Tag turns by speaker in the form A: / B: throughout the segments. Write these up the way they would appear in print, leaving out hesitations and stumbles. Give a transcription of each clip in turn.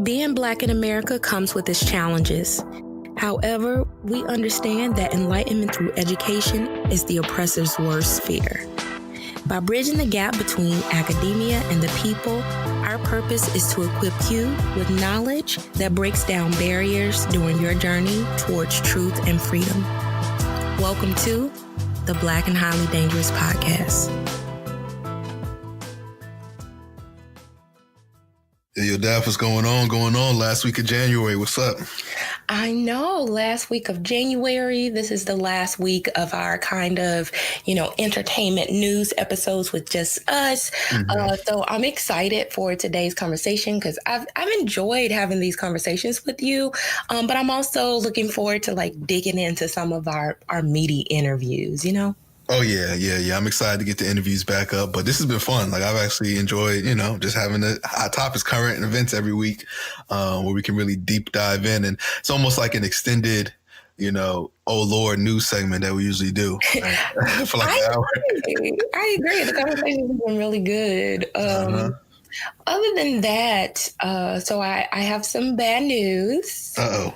A: Being Black in America comes with its challenges. However, we understand that enlightenment through education is the oppressor's worst fear. By bridging the gap between academia and the people, our purpose is to equip you with knowledge that breaks down barriers during your journey towards truth and freedom. Welcome to the Black and Highly Dangerous Podcast.
B: Yo, Daphne, what's going on? Last week of January, what's up?
A: I know, last week of January, this is the last week of our kind of, entertainment news episodes with just us. So I'm excited for today's conversation because I've enjoyed having these conversations with you. But I'm also looking forward to digging into some of our meaty interviews,
B: Oh, yeah. I'm excited to get the interviews back up. But this has been fun. I've actually enjoyed, just having the hot topics, current events every week where we can really deep dive in. And it's almost like an extended, oh, Lord, news segment that we usually do for an hour.
A: I agree. The conversation has been really good. Other than that, so I have some bad news.
B: Uh-oh.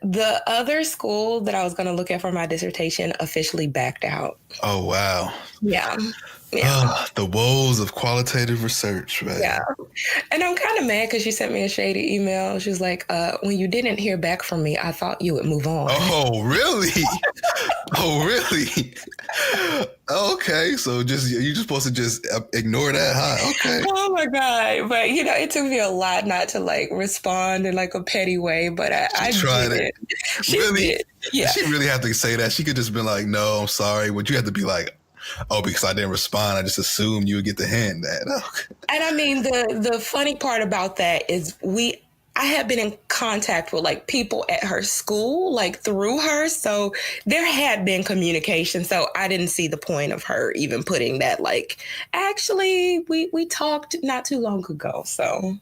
A: The other school that I was going to look at for my dissertation officially backed out.
B: Oh, wow.
A: Yeah.
B: The woes of qualitative research, right?
A: Yeah. And I'm kind of mad because she sent me a shady email. She was like, when you didn't hear back from me, I thought you would move on.
B: Oh, really? Okay. So you're just supposed to just ignore that, huh? Okay.
A: Oh my God. But it took me a lot not to respond in a petty way, but I
B: tried
A: did. She
B: really?
A: Did. Yeah.
B: She really have to say that. She could just be like, no, I'm sorry. Would you have to be like, oh, because I didn't respond, I just assumed you would get the hint that. Okay.
A: And I mean, the funny part about that is I have been in contact with people at her school, through her. So there had been communication. So I didn't see the point of her even putting that, actually, we talked not too long ago. So,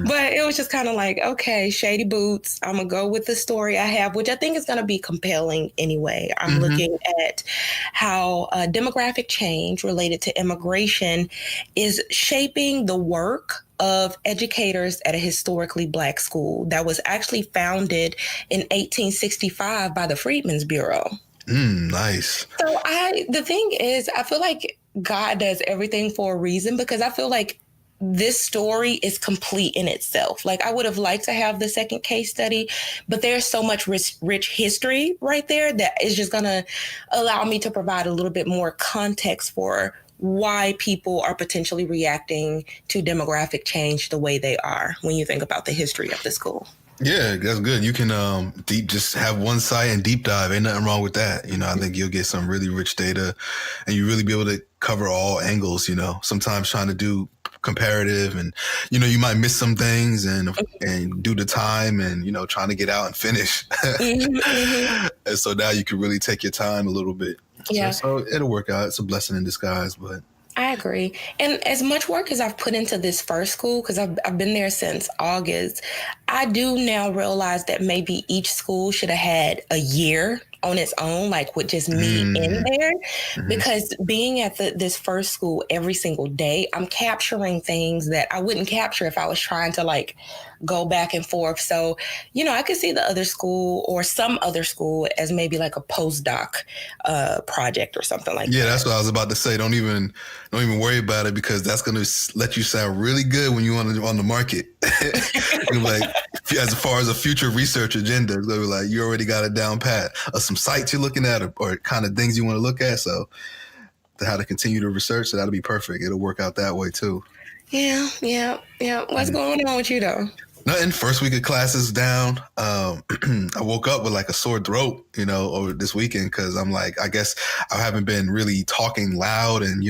A: but it was just kind of okay, shady boots. I'm going to go with the story I have, which I think is going to be compelling anyway. I'm looking at how demographic change related to immigration is shaping the work of educators at a historically Black school that was actually founded in 1865 by the Freedmen's Bureau.
B: Nice.
A: So the thing is, I feel like God does everything for a reason because I feel like this story is complete in itself. I would have liked to have the second case study, but there's so much rich history right there that is just going to allow me to provide a little bit more context for why people are potentially reacting to demographic change the way they are when you think about the history of the school.
B: Yeah, that's good. You can just have one site and deep dive. Ain't nothing wrong with that. I think you'll get some really rich data and you really be able to cover all angles, sometimes trying to do comparative and, you might miss some things and do the time and, trying to get out and finish. And so now you can really take your time a little bit.
A: Yeah.
B: So it'll work out. It's a blessing in disguise, but.
A: I agree. And as much work as I've put into this first school, because I've been there since August, I do now realize that maybe each school should have had a year on its own, with just me in there, because being at this first school every single day, I'm capturing things that I wouldn't capture if I was trying to go back and forth. So, I could see the other school or some other school as maybe a postdoc project or something like that.
B: Yeah, that's what I was about to say. Don't even worry about it because that's going to let you sound really good when you're on the market. As far as a future research agenda, you already got it down pat. Some sites you're looking at or kind of things you want to look at. So how to continue to research, so that'll be perfect. It'll work out that way too.
A: Yeah. What's going on with you though?
B: Nothing. First week of classes down. I woke up with a sore throat, over this weekend because I'm I guess I haven't been really talking loud and,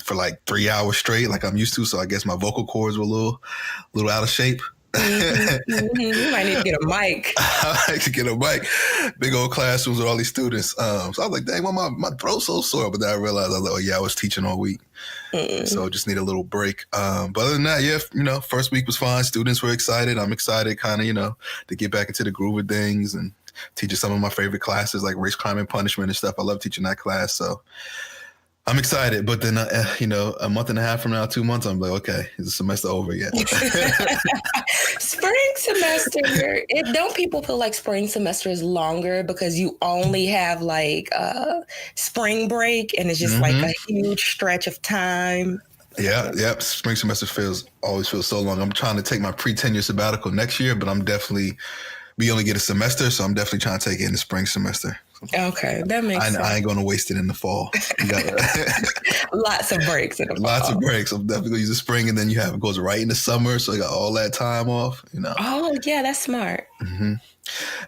B: for 3 hours straight like I'm used to. So I guess my vocal cords were a little out of shape.
A: You might need to get a mic.
B: I like to get a mic. Big old classrooms with all these students. So I was like, dang, why my throat's so sore? But then I realized, I was teaching all week. So just need a little break. But other than that, yeah, first week was fine. Students were excited. I'm excited kind of, to get back into the groove of things and teaching some of my favorite classes like race, crime, and punishment and stuff. I love teaching that class. So I'm excited, but then a month and a half from now, 2 months, I'm like, okay, is the semester over yet?
A: Spring semester, don't people feel like spring semester is longer because you only have like spring break and it's just like a huge stretch of time?
B: Yeah. Spring semester always feels so long. I'm trying to take my pre-tenure sabbatical next year, but we only get a semester, so I'm definitely trying to take it in the spring semester.
A: Okay, that makes sense.
B: I ain't going to waste it in the fall.
A: Lots of breaks in the fall.
B: Lots of breaks. I'm definitely going to use the spring, and then it goes right into summer, so I got all that time off.
A: Oh yeah, that's smart.
B: Mm-hmm.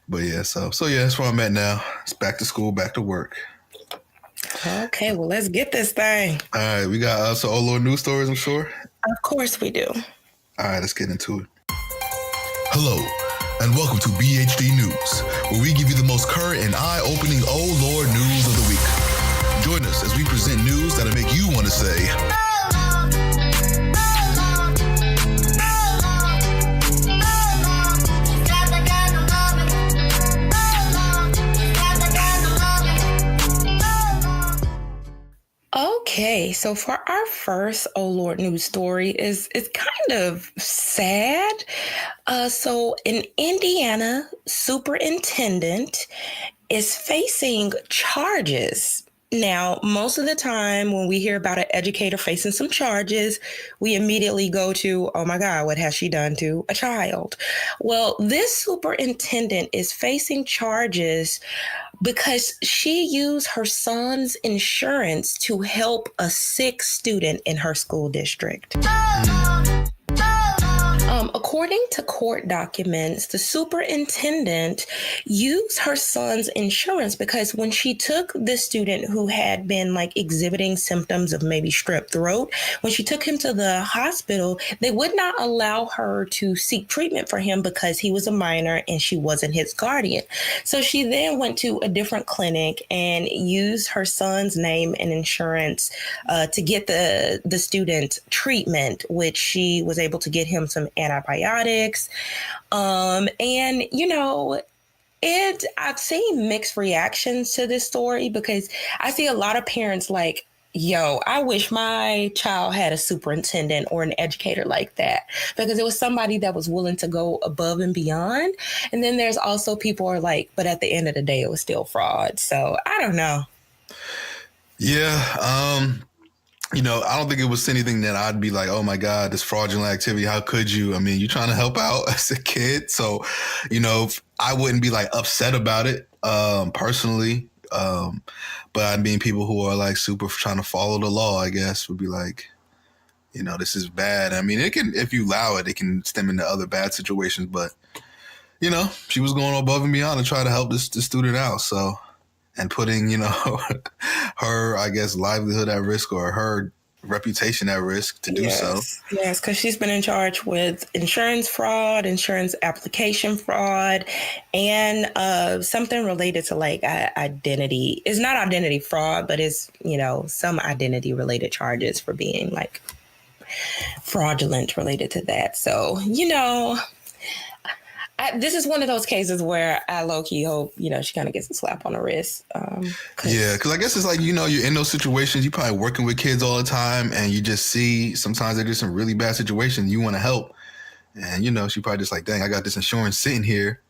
B: But yeah, so yeah, that's where I'm at now. It's back to school, back to work.
A: Okay, well, let's get this thing.
B: All right, we got some old Lord news stories, I'm sure.
A: Of course we do.
B: All right, let's get into it. Hello, and welcome to BhD News, where we give you the most current and eye-opening oh Lord news of the week. Join us as we present news that'll make you want to say,
A: okay, so for our first oh Lord news story it's kind of sad. So an Indiana superintendent is facing charges. Now, most of the time when we hear about an educator facing some charges, we immediately go to, oh my God, what has she done to a child? Well, this superintendent is facing charges because she used her son's insurance to help a sick student in her school district. According to court documents, the superintendent used her son's insurance because when she took this student who had been like exhibiting symptoms of maybe strep throat, when she took him to the hospital, they would not allow her to seek treatment for him because he was a minor and she wasn't his guardian. So she then went to a different clinic and used her son's name and insurance to get the student treatment, which she was able to get him some antibiotics. And, I've seen mixed reactions to this story because I see a lot of parents like, yo, I wish my child had a superintendent or an educator like that because it was somebody that was willing to go above and beyond. And then there's also people who are like, but at the end of the day, it was still fraud. So I don't know.
B: Yeah. I don't think it was anything that I'd be like, oh my God, this fraudulent activity. How could you? I mean, you're trying to help out as a kid. So, I wouldn't be like upset about it personally. But I mean, people who are like super trying to follow the law, I guess, would be like, this is bad. I mean, it can, if you allow it, it can stem into other bad situations. But, she was going above and beyond to try to help this student out. So, and putting, her, I guess, livelihood at risk or her reputation at risk to do so.
A: Yes, because she's been in charge with insurance fraud, insurance application fraud, and something related to like identity. It's not identity fraud, but it's, some identity related charges for being like fraudulent related to that. So, this is one of those cases where I low-key hope, she kind of gets a slap on the wrist.
B: Because I guess it's like, you're in those situations, you're probably working with kids all the time, and you just see sometimes they're just in really bad situations. You want to help. And, she probably just like, dang, I got this insurance sitting here.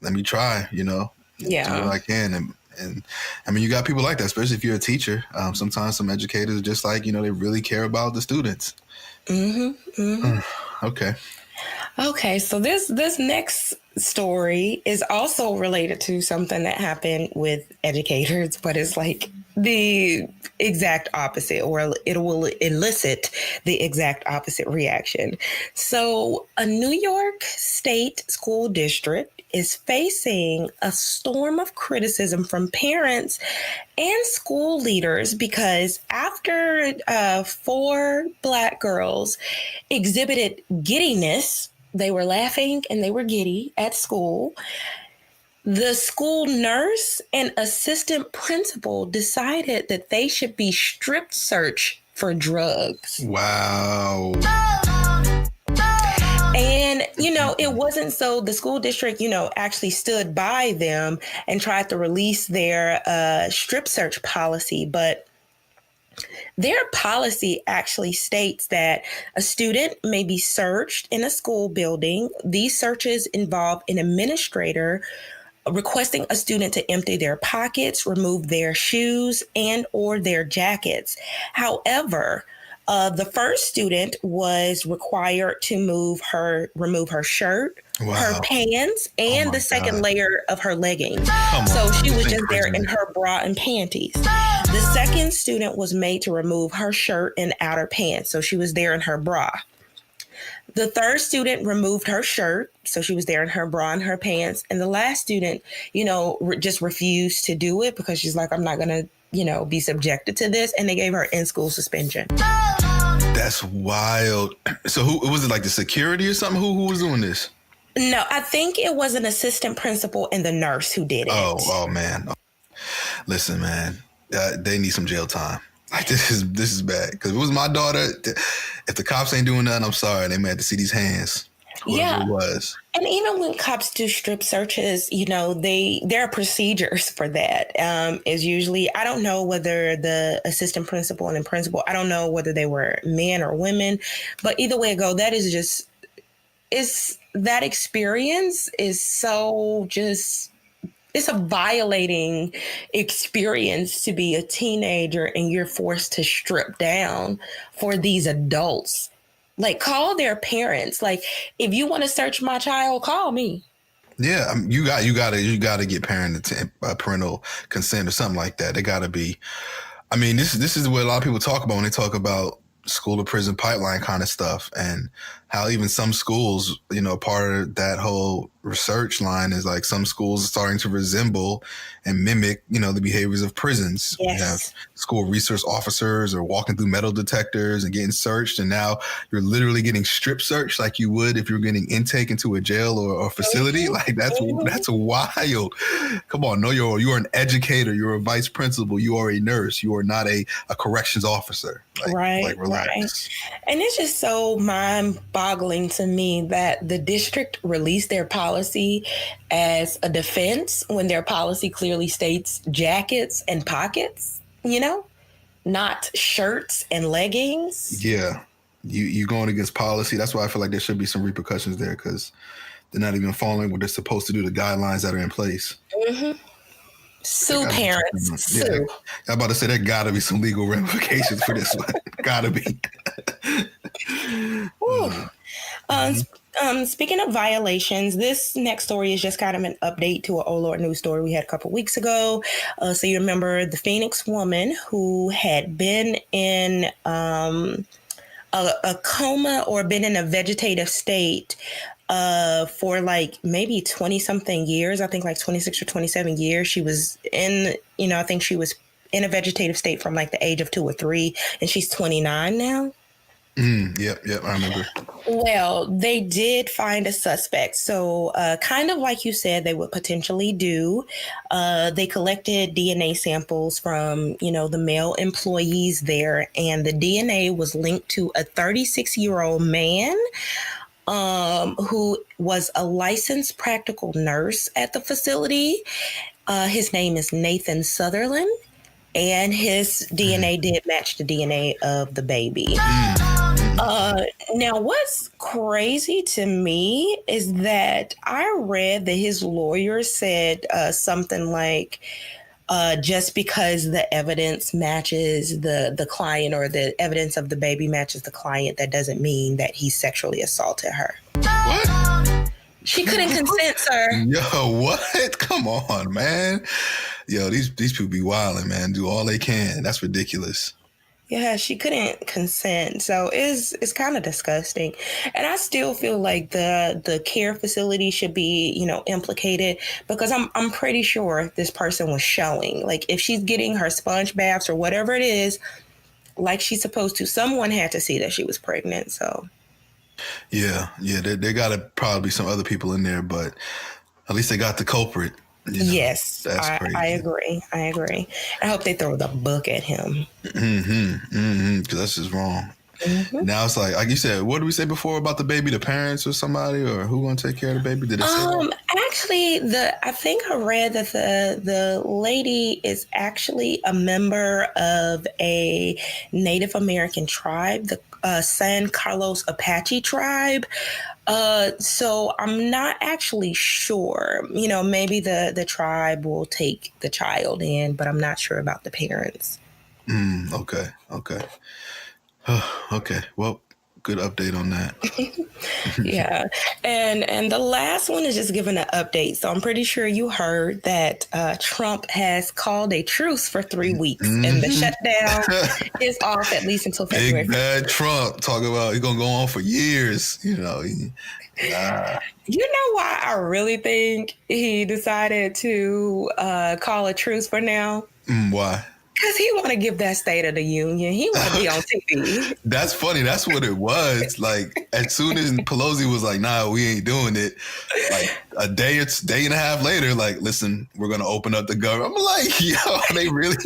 B: Let me try, do what I can. And I mean, you got people like that, especially if you're a teacher. Sometimes some educators just like, they really care about the students. Okay.
A: Okay, so this next story is also related to something that happened with educators, but it's like the exact opposite, or it will elicit the exact opposite reaction. So a New York State school district is facing a storm of criticism from parents and school leaders because after 4 Black girls exhibited giddiness, they were laughing and they were giddy at school, the school nurse and assistant principal decided that they should be strip searched for drugs.
B: Wow.
A: And, it wasn't so the school district, actually stood by them and tried to release their strip search policy. But Their policy actually states that a student may be searched in a school building. These searches involve an administrator requesting a student to empty their pockets, remove their shoes, and or their jackets. However, the first student was required to remove her shirt, her
B: Wow.
A: pants,
B: Oh
A: and
B: my
A: the second
B: God.
A: layer of her leggings.
B: Come
A: So
B: on.
A: she was
B: This
A: just there in
B: imprisonment.
A: her bra and panties. The second student was made to remove her shirt and outer pants. So she was there in her bra. The third student removed her shirt, so she was there in her bra and her pants. And the last student, just refused to do it because she's like, I'm not going to, be subjected to this. And they gave her in-school suspension.
B: That's wild. So who was it, like the security or something? Who was doing this?
A: No, I think it was an assistant principal and the nurse who did it.
B: Oh man. Listen, man, they need some jail time. Like this is bad. Because if it was my daughter, if the cops ain't doing nothing, I'm sorry. They may have to see these hands. Whoever it was.
A: And even when cops do strip searches, there are procedures for that. Is usually, I don't know whether the assistant principal and the principal, I don't know whether they were men or women, but either way it go, that experience is so just, it's a violating experience to be a teenager and you're forced to strip down for these adults. Like, call their parents. Like, if you want to search my child, call me.
B: Yeah, you got to get parental consent or something like that. They got to be. I mean, this is what a lot of people talk about when they talk about school to prison pipeline kind of stuff, and how even some schools, part of that whole research line is like some schools are starting to resemble and mimic, the behaviors of prisons.
A: Yes.
B: You have school resource officers are walking through metal detectors and getting searched, and now you're literally getting strip searched like you would if you were getting intake into a jail or facility. Mm-hmm. Like that's wild. Come on, no, you are an educator, you're a vice principal, you are a nurse, you are not a corrections officer. Like relax.
A: Right. And it's just so mind-boggling to me that the district released their policy as a defense when their policy clearly states jackets and pockets, not shirts and leggings.
B: Yeah. You going against policy. That's why I feel like there should be some repercussions there, because they're not even following what they're supposed to do, the guidelines that are in place.
A: Mm-hmm. Sue parents. Sue.
B: I'm about to say there gotta be some legal ramifications for this one. Gotta be.
A: Speaking of violations, this next story is just kind of an update to an Oh Lord news story we had a couple of weeks ago. So you remember the Phoenix woman who had been in a coma or been in a vegetative state for like maybe 20 something years. I think like 26 or 27 years. She was in, I think she was in a vegetative state from like the age of 2 or 3, and she's 29 now.
B: Yep, I remember.
A: Well, they did find a suspect. So kind of like you said, they would potentially do. They collected DNA samples from, the male employees there, and the DNA was linked to a 36-year-old man who was a licensed practical nurse at the facility. His name is Nathan Sutherland, and his DNA did match the DNA of the baby. Now, what's crazy to me is that I read that his lawyer said something like, just because the evidence matches the client, or the evidence of the baby matches the client, that doesn't mean that he sexually assaulted her.
B: What?
A: She couldn't consent, sir.
B: Yo, what? Come on, man. Yo, these people be wilding, man. Do all they can. That's ridiculous.
A: Yeah, she couldn't consent. So it's kind of disgusting. And I still feel like the care facility should be, implicated, because I'm pretty sure this person was showing. Like, if she's getting her sponge baths or whatever it is, like she's supposed to, someone had to see that she was pregnant. So
B: yeah, there gotta probably be some other people in there, but at least they got the culprit.
A: Yes,
B: that's crazy.
A: I agree. I hope they throw the book at him.
B: Because that's just wrong.
A: Mm-hmm.
B: Now it's like you said, what did we say before about the baby? The parents or somebody, or who gonna take care of the baby? Did it say that?
A: Actually, I think I read that the lady is actually a member of a Native American tribe, the San Carlos Apache tribe. So I'm not actually sure. Maybe the tribe will take the child in, but I'm not sure about the parents.
B: Okay. Okay. Well, good update on that.
A: Yeah. And the last one is just giving an update. So I'm pretty sure you heard that Trump has called a truce for 3 weeks and the shutdown is off at least until February.
B: Big bad Trump talking about he's gonna go on for years.
A: You know why I really think he decided to call a truce for now?
B: Why?
A: Because he want to give that State of the Union. He want to be on TV.
B: That's funny. That's what it was. Like, as soon as Pelosi was like, nah, we ain't doing it. Like, a day and a half later, like, listen, we're going to open up the government. I'm like, yo, they really...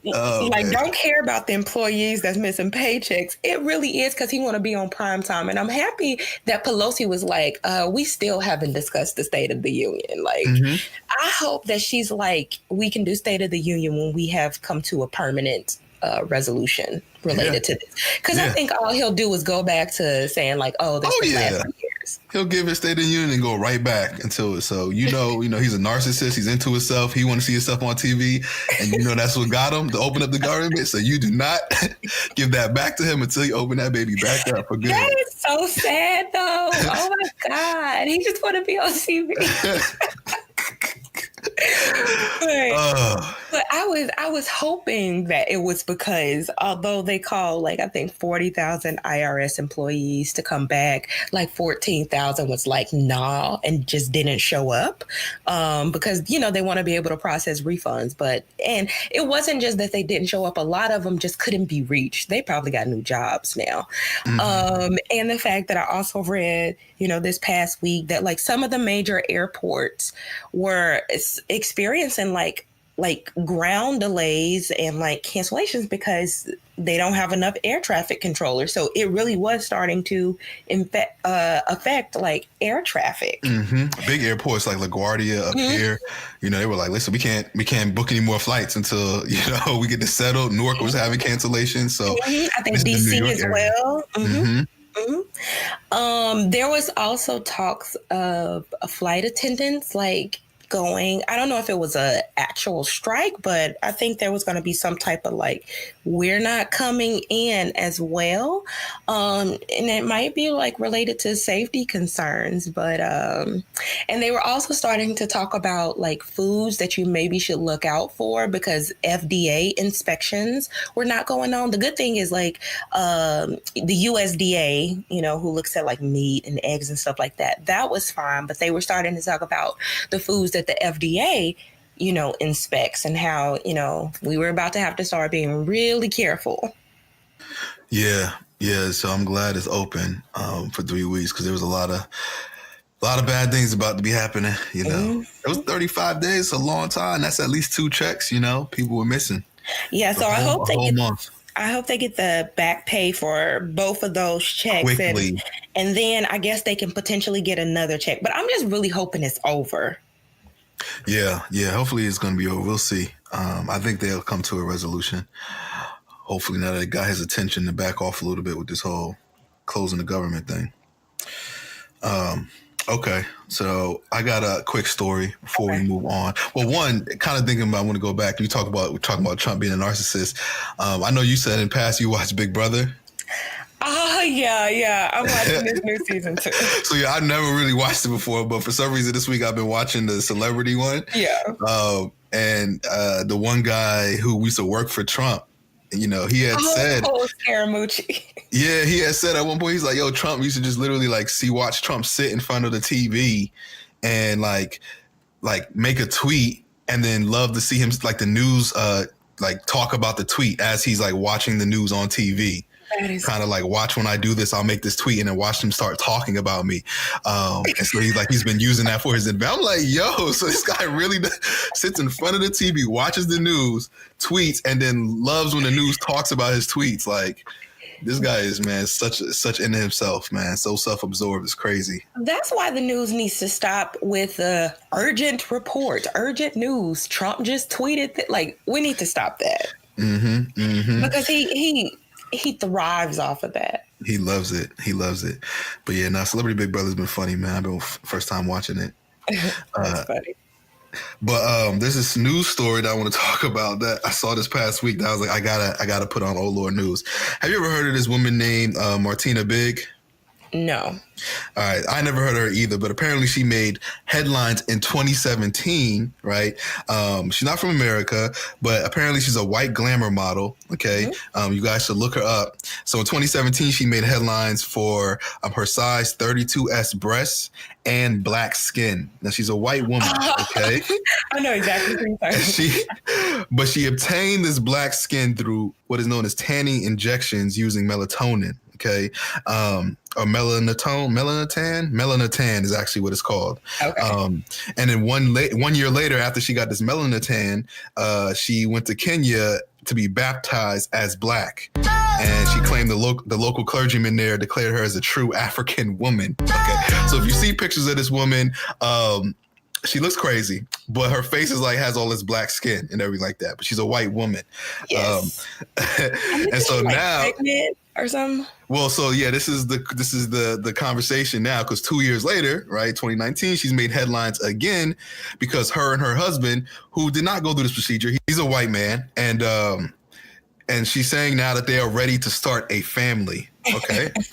A: Don't care about the employees that's missing paychecks. It really is because he want to be on prime time. And I'm happy that Pelosi was like, we still haven't discussed the State of the Union. Like, I hope that she's like, we can do State of the Union when we have come to a permanent resolution related to this. Because I think all he'll do is go back to saying like, this was last 3 years.
B: He'll give his State of the Union and go right back until it. So, he's a narcissist. He's into himself. He want to see himself on TV. And that's what got him to open up the government. So you do not give that back to him until you open that baby back up for good.
A: That is so sad though. Oh my God. He just want to be on TV. But I was hoping that it was because although they called like I think 40,000 IRS employees to come back, like 14,000 was like nah and just didn't show up because they want to be able to process refunds. And it wasn't just that they didn't show up. A lot of them just couldn't be reached. They probably got new jobs now. And the fact that I also read this past week that like some of the major airports were experiencing like ground delays and like cancellations because they don't have enough air traffic controllers. So it really was starting to affect like air traffic.
B: Big airports like LaGuardia up here, they were like, listen, we can't book any more flights until we get this settled. Newark was having cancellations, so
A: I think DC as well. There was also talks of flight attendants like going. I don't know if it was a actual strike, but I think there was going to be some type of like, we're not coming in as well. And it might be like related to safety concerns, but, and they were also starting to talk about like foods that you maybe should look out for because FDA inspections were not going on. The good thing is like, the USDA, who looks at like meat and eggs and stuff like that, that was fine, but they were starting to talk about the foods that the FDA, inspects and how, we were about to have to start being really careful.
B: Yeah. So I'm glad it's open for 3 weeks because there was a lot of bad things about to be happening. It was 35 days, a long time. That's at least 2 checks. People were missing.
A: Yeah. So I hope they get the back pay for both of those checks
B: quickly.
A: And then I guess they can potentially get another check. But I'm just really hoping it's over.
B: Yeah. Hopefully it's going to be over. We'll see. I think they'll come to a resolution. Hopefully now that it got his attention to back off a little bit with this whole closing the government thing. Okay, so I got a quick story before we move on. Well, one, kind of thinking about, I want to go back. We're talking about Trump being a narcissist. I know you said in the past you watched Big Brother.
A: Yeah. I'm watching this new season too.
B: So yeah, I've never really watched it before, but for some reason this week I've been watching the celebrity one.
A: Yeah.
B: And the one guy who used to work for Trump, he had said,
A: Scaramucci.
B: Yeah, he had said at one point, he's like, yo, Trump used to just literally watch Trump sit in front of the TV and like make a tweet and then love to see him like the news, talk about the tweet as he's like watching the news on TV. kind of like, watch when I do this, I'll make this tweet and then watch them start talking about me. And so he's been using that for his advantage. I'm like, yo, so this guy really sits in front of the TV, watches the news, tweets, and then loves when the news talks about his tweets. Like, this guy is, man, such into himself, man. So self-absorbed. It's crazy.
A: That's why the news needs to stop with the urgent report, urgent news. Trump just tweeted that. Like, we need to stop that. Because he thrives off of that.
B: He loves it. But yeah, now Celebrity Big Brother's been funny, man. I've been first time watching it.
A: That's funny.
B: But there's this news story that I want to talk about that I saw this past week that I was like, I gotta put on Oh Lord News. Have you ever heard of this woman named Martina Big?
A: No.
B: All right. I never heard of her either, but apparently she made headlines in 2017, right? She's not from America, but apparently she's a white glamour model. Okay. You guys should look her up. So in 2017, she made headlines for her size 32S breasts and black skin. Now she's a white woman. Okay.
A: I know exactly what you're saying.
B: But she obtained this black skin through what is known as tanning injections using melatonin. Okay. Or melanotan is actually what it's called. Okay. And then 1 year later, after she got this melanotan, she went to Kenya to be baptized as black. And she claimed the local clergyman there declared her as a true African woman. Okay. So if you see pictures of this woman, she looks crazy, but her face is like has all this black skin and everything like that. But she's a white woman.
A: Yes.
B: And so like now,
A: pregnant or something.
B: Well, so yeah, this is the conversation now, because 2 years later, right, 2019, she's made headlines again because her and her husband, who did not go through this procedure, he's a white man, and she's saying now that they are ready to start a family.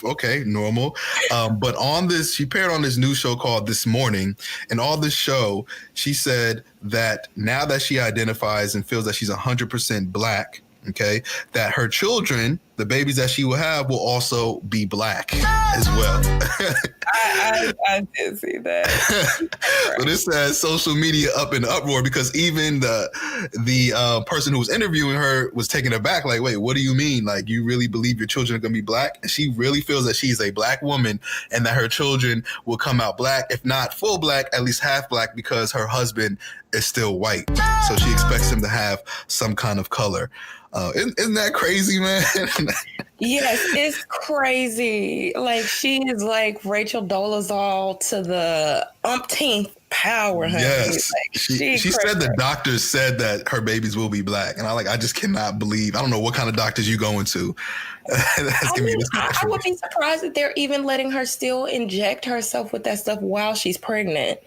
B: Okay, normal. But she appeared on this news show called This Morning, and on this show, she said that now that she identifies and feels that she's 100% black, okay, that her children, the babies that she will have, will also be black as well.
A: I did see that.
B: So this has social media up in uproar, because even the person who was interviewing her was taken aback, like, wait, what do you mean? Like, you really believe your children are going to be black? And she really feels that she's a black woman and that her children will come out black, if not full black, at least half black, because her husband is still white. So she expects him to have some kind of color. Isn't that crazy, man?
A: Yes, it's crazy. Like, she is like Rachel Dolezal to the umpteenth power, honey.
B: Yes.
A: Like,
B: she said the doctors said that her babies will be black. And I just cannot believe. I don't know what kind of doctors you going to.
A: I would be surprised that they're even letting her still inject herself with that stuff while she's pregnant.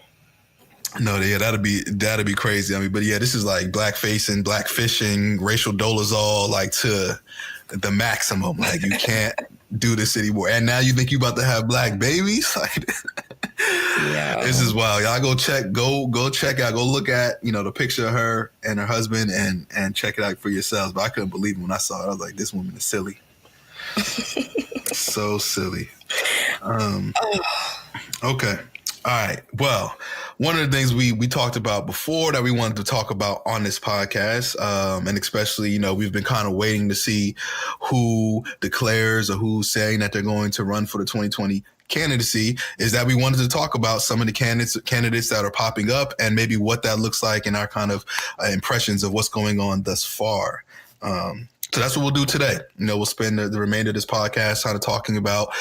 B: No, yeah, that'd be crazy. I mean, but yeah, this is like blackfacing, blackfishing, racial dolezal, like to the maximum. Like, you can't do this anymore. And now you think you about to have black babies? Like, yeah. This is wild. Y'all go check out, go look at, the picture of her and her husband and check it out for yourselves. But I couldn't believe it when I saw it. I was like, this woman is silly. So silly. Okay. All right. Well, one of the things we talked about before that we wanted to talk about on this podcast, and especially, we've been kind of waiting to see who declares or who's saying that they're going to run for the 2020 candidacy, is that we wanted to talk about some of the candidates that are popping up and maybe what that looks like and our kind of impressions of what's going on thus far. So that's what we'll do today. We'll spend the remainder of this podcast kind of talking about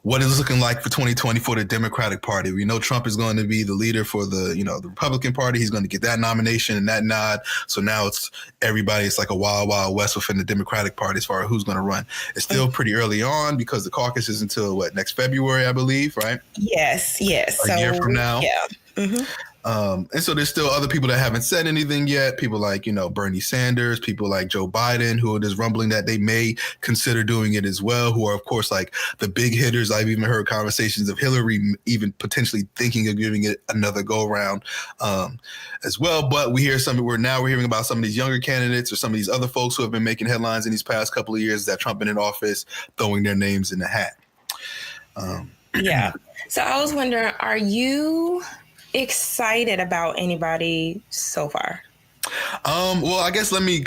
B: what it's looking like for 2020 for the Democratic Party. We know Trump is going to be the leader for the Republican Party. He's going to get that nomination and that nod. So now it's like a wild, wild west within the Democratic Party as far as who's going to run. It's still pretty early on because the caucus is until next February, I believe, right?
A: Yes.
B: A year from now.
A: Yeah. Mm-hmm.
B: And so there's still other people that haven't said anything yet. People like, Bernie Sanders, people like Joe Biden, who is rumbling that they may consider doing it as well, who are, of course, like the big hitters. I've even heard conversations of Hillary even potentially thinking of giving it another go around as well. But we're hearing about some of these younger candidates or some of these other folks who have been making headlines in these past couple of years that Trump been in office, throwing their names in the hat.
A: Yeah. So I was wondering, are you excited about anybody so far?
B: Well, I guess let me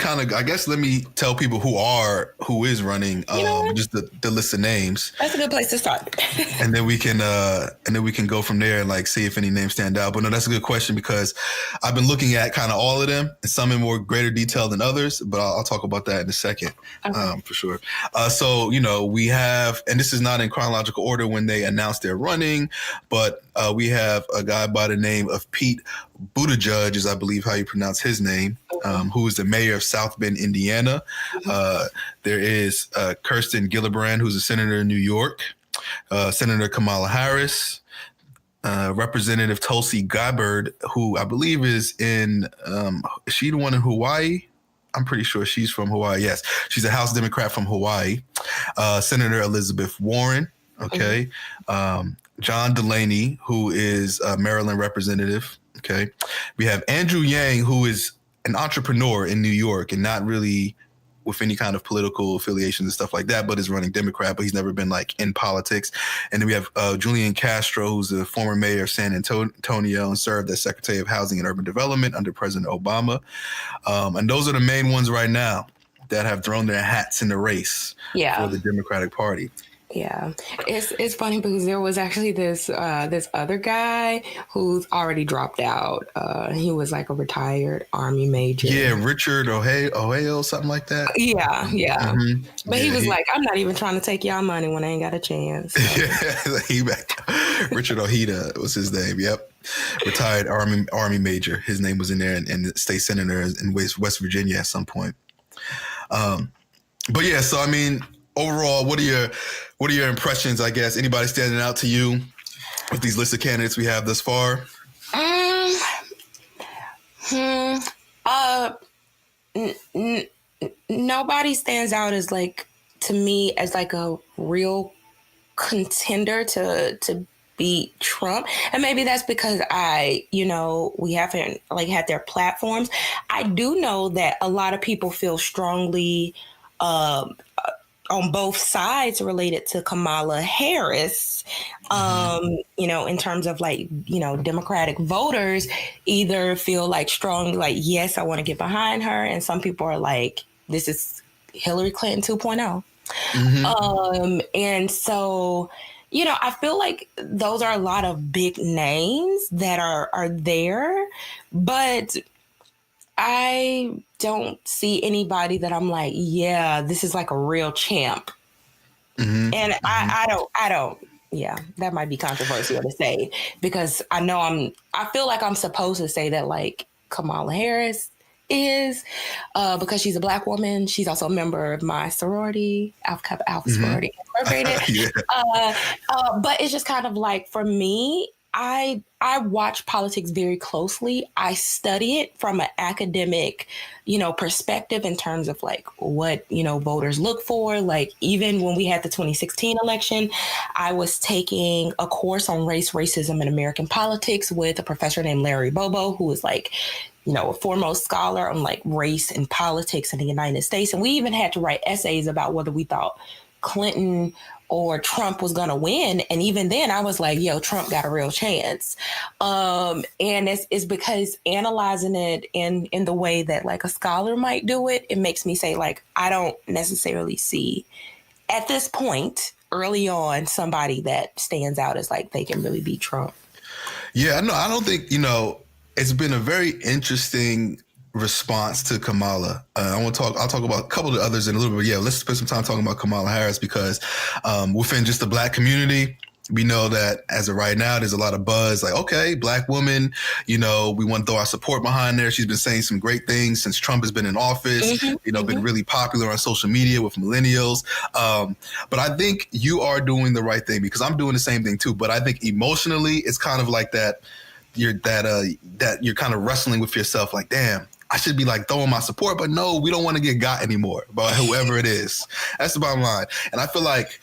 B: tell people who is running,
A: You know what?
B: just the list of names,
A: That's a good place to start.
B: and then we can go from there and like see if any names stand out. But no, that's a good question because I've been looking at kind of all of them, and some in more greater detail than others. But I'll talk about that in a second,
A: Okay.
B: for sure. So we have, and this is not in chronological order when they announced they're running, but we have a guy by the name of Pete Buttigieg, is I believe how you pronounce his name, who is the mayor of South Bend, Indiana. There is Kirsten Gillibrand, who's a senator in New York, Senator Kamala Harris, Representative Tulsi Gabbard, who I believe is is she the one in Hawaii? I'm pretty sure she's from Hawaii. Yes, she's a House Democrat from Hawaii. Senator Elizabeth Warren. Okay. John Delaney, who is a Maryland representative. Okay. We have Andrew Yang, who is an entrepreneur in New York and not really with any kind of political affiliations and stuff like that, but is running Democrat, but he's never been like in politics. And then we have Julian Castro, who's the former mayor of San Antonio and served as Secretary of Housing and Urban Development under President Obama. And those are the main ones right now that have thrown their hats in the race for the Democratic Party.
A: Yeah, it's funny because there was actually this other guy who's already dropped out. He was like a retired Army major.
B: Yeah, Richard Ohio, something like that.
A: Yeah. Mm-hmm. But he was like, I'm not even trying to take y'all money when I ain't got a chance. So.
B: Yeah, Richard Ojeda was his name. Yep, retired Army major. His name was in there, and state senator in West Virginia at some point. But yeah, so I mean, overall, what are your impressions, I guess? Anybody standing out to you with these list of candidates we have thus far?
A: Nobody stands out as like, to me, as like a real contender to beat Trump. And maybe that's because we haven't like had their platforms. I do know that a lot of people feel strongly on both sides related to Kamala Harris, in terms of like, Democratic voters either feel like strong, like, yes, I want to get behind her. And some people are like, this is Hillary Clinton 2.0. And so, I feel like those are a lot of big names that are there, but I don't see anybody that I'm like, yeah, this is like a real champ. And I don't, that might be controversial to say because I feel like I'm supposed to say that like Kamala Harris is, because she's a Black woman. She's also a member of my sorority, Alpha Kappa Alpha Sorority Incorporated. But it's just kind of like, for me, I watch politics very closely. I study it from an academic, perspective in terms of like what, voters look for. Like even when we had the 2016 election, I was taking a course on race, racism, and American politics with a professor named Larry Bobo, who was like, a foremost scholar on like race and politics in the United States. And we even had to write essays about whether we thought Clinton or Trump was going to win. And even then I was like, yo, Trump got a real chance. And it's because analyzing it in the way that like a scholar might do it, it makes me say like, I don't necessarily see at this point early on somebody that stands out as like, they can really beat Trump.
B: Yeah, no, I don't think, it's been a very interesting response to Kamala. I'll talk about a couple of the others in a little bit. Yeah, let's spend some time talking about Kamala Harris because within just the Black community, we know that as of right now, there's a lot of buzz like, okay, Black woman, we want to throw our support behind there. She's been saying some great things since Trump has been in office, been really popular on social media with millennials. But I think you are doing the right thing because I'm doing the same thing too. But I think emotionally, it's kind of like that. That you're kind of wrestling with yourself like, damn, I should be like throwing my support, but no, we don't want to get got anymore by whoever it is. That's the bottom line. And I feel like,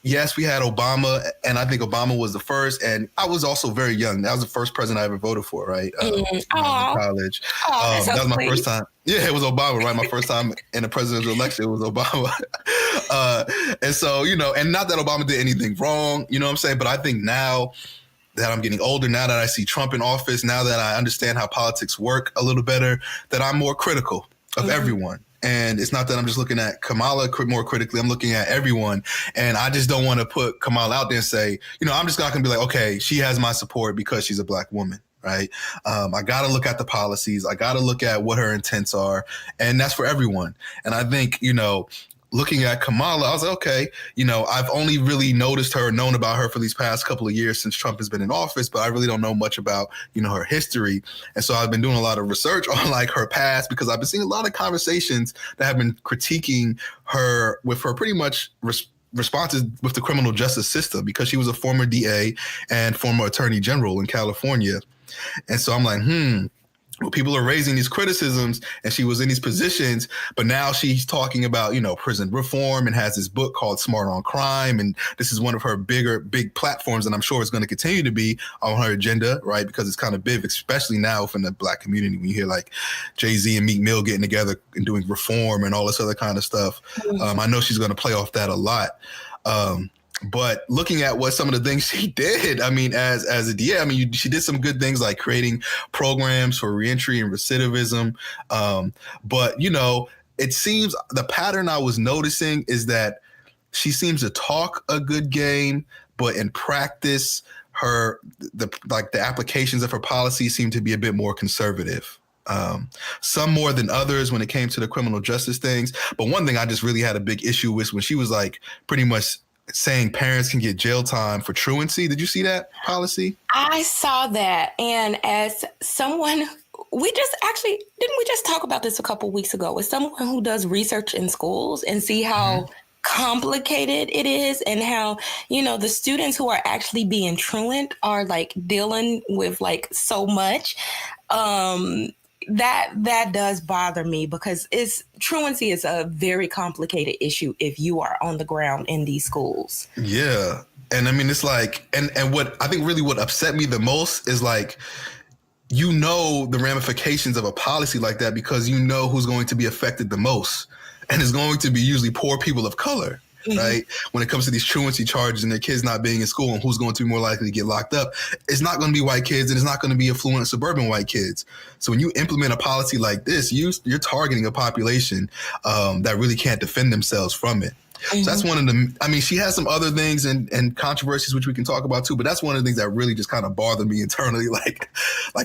B: yes, we had Obama, and I think Obama was the first, and I was also very young. That was the first president I ever voted for, right? In college. That was my first time. Yeah, it was Obama, right? My first time in a presidential election, it was Obama. And so, and not that Obama did anything wrong, you know what I'm saying? But I think now that I'm getting older, now that I see Trump in office, now that I understand how politics work a little better, that I'm more critical of everyone. And it's not that I'm just looking at Kamala more critically. I'm looking at everyone. And I just don't want to put Kamala out there and say, I'm just not going to be like, okay, she has my support because she's a Black woman. Right. I got to look at the policies. I got to look at what her intents are. And that's for everyone. And I think, looking at Kamala, I was like, okay, I've only really noticed her, known about her for these past couple of years since Trump has been in office, but I really don't know much about, her history. And so I've been doing a lot of research on like her past, because I've been seeing a lot of conversations that have been critiquing her with her pretty much responses with the criminal justice system, because she was a former DA and former attorney general in California. And so I'm like, well, people are raising these criticisms, and she was in these positions, but now she's talking about, prison reform, and has this book called Smart on Crime. And this is one of her big platforms. And I'm sure it's going to continue to be on her agenda, right? Because it's kind of big, especially now within the Black community, when you hear like Jay-Z and Meek Mill getting together and doing reform and all this other kind of stuff. I know she's going to play off that a lot. But looking at what some of the things she did, as a DA, she did some good things like creating programs for reentry and recidivism. But, it seems the pattern I was noticing is that she seems to talk a good game, but in practice, the applications of her policy seem to be a bit more conservative. Some more than others when it came to the criminal justice things. But one thing I just really had a big issue with when she was like pretty much saying parents can get jail time for truancy. Did you see that policy?
A: I saw that. And as someone, didn't we just talk about this a couple weeks ago, as someone who does research in schools and see how complicated it is, and how, the students who are actually being truant are like dealing with like so much. That does bother me, because truancy is a very complicated issue if you are on the ground in these schools.
B: Yeah. And it's like, and what I think really what upset me the most is like, the ramifications of a policy like that, because who's going to be affected the most. And it's going to be usually poor people of color. Right? When it comes to these truancy charges and their kids not being in school, and who's going to be more likely to get locked up, it's not going to be white kids, and it's not going to be affluent suburban white kids. So when you implement a policy like this, you're targeting a population that really can't defend themselves from it. So that's one of the, she has some other things and controversies, which we can talk about too, but that's one of the things that really just kind of bothered me internally. Like,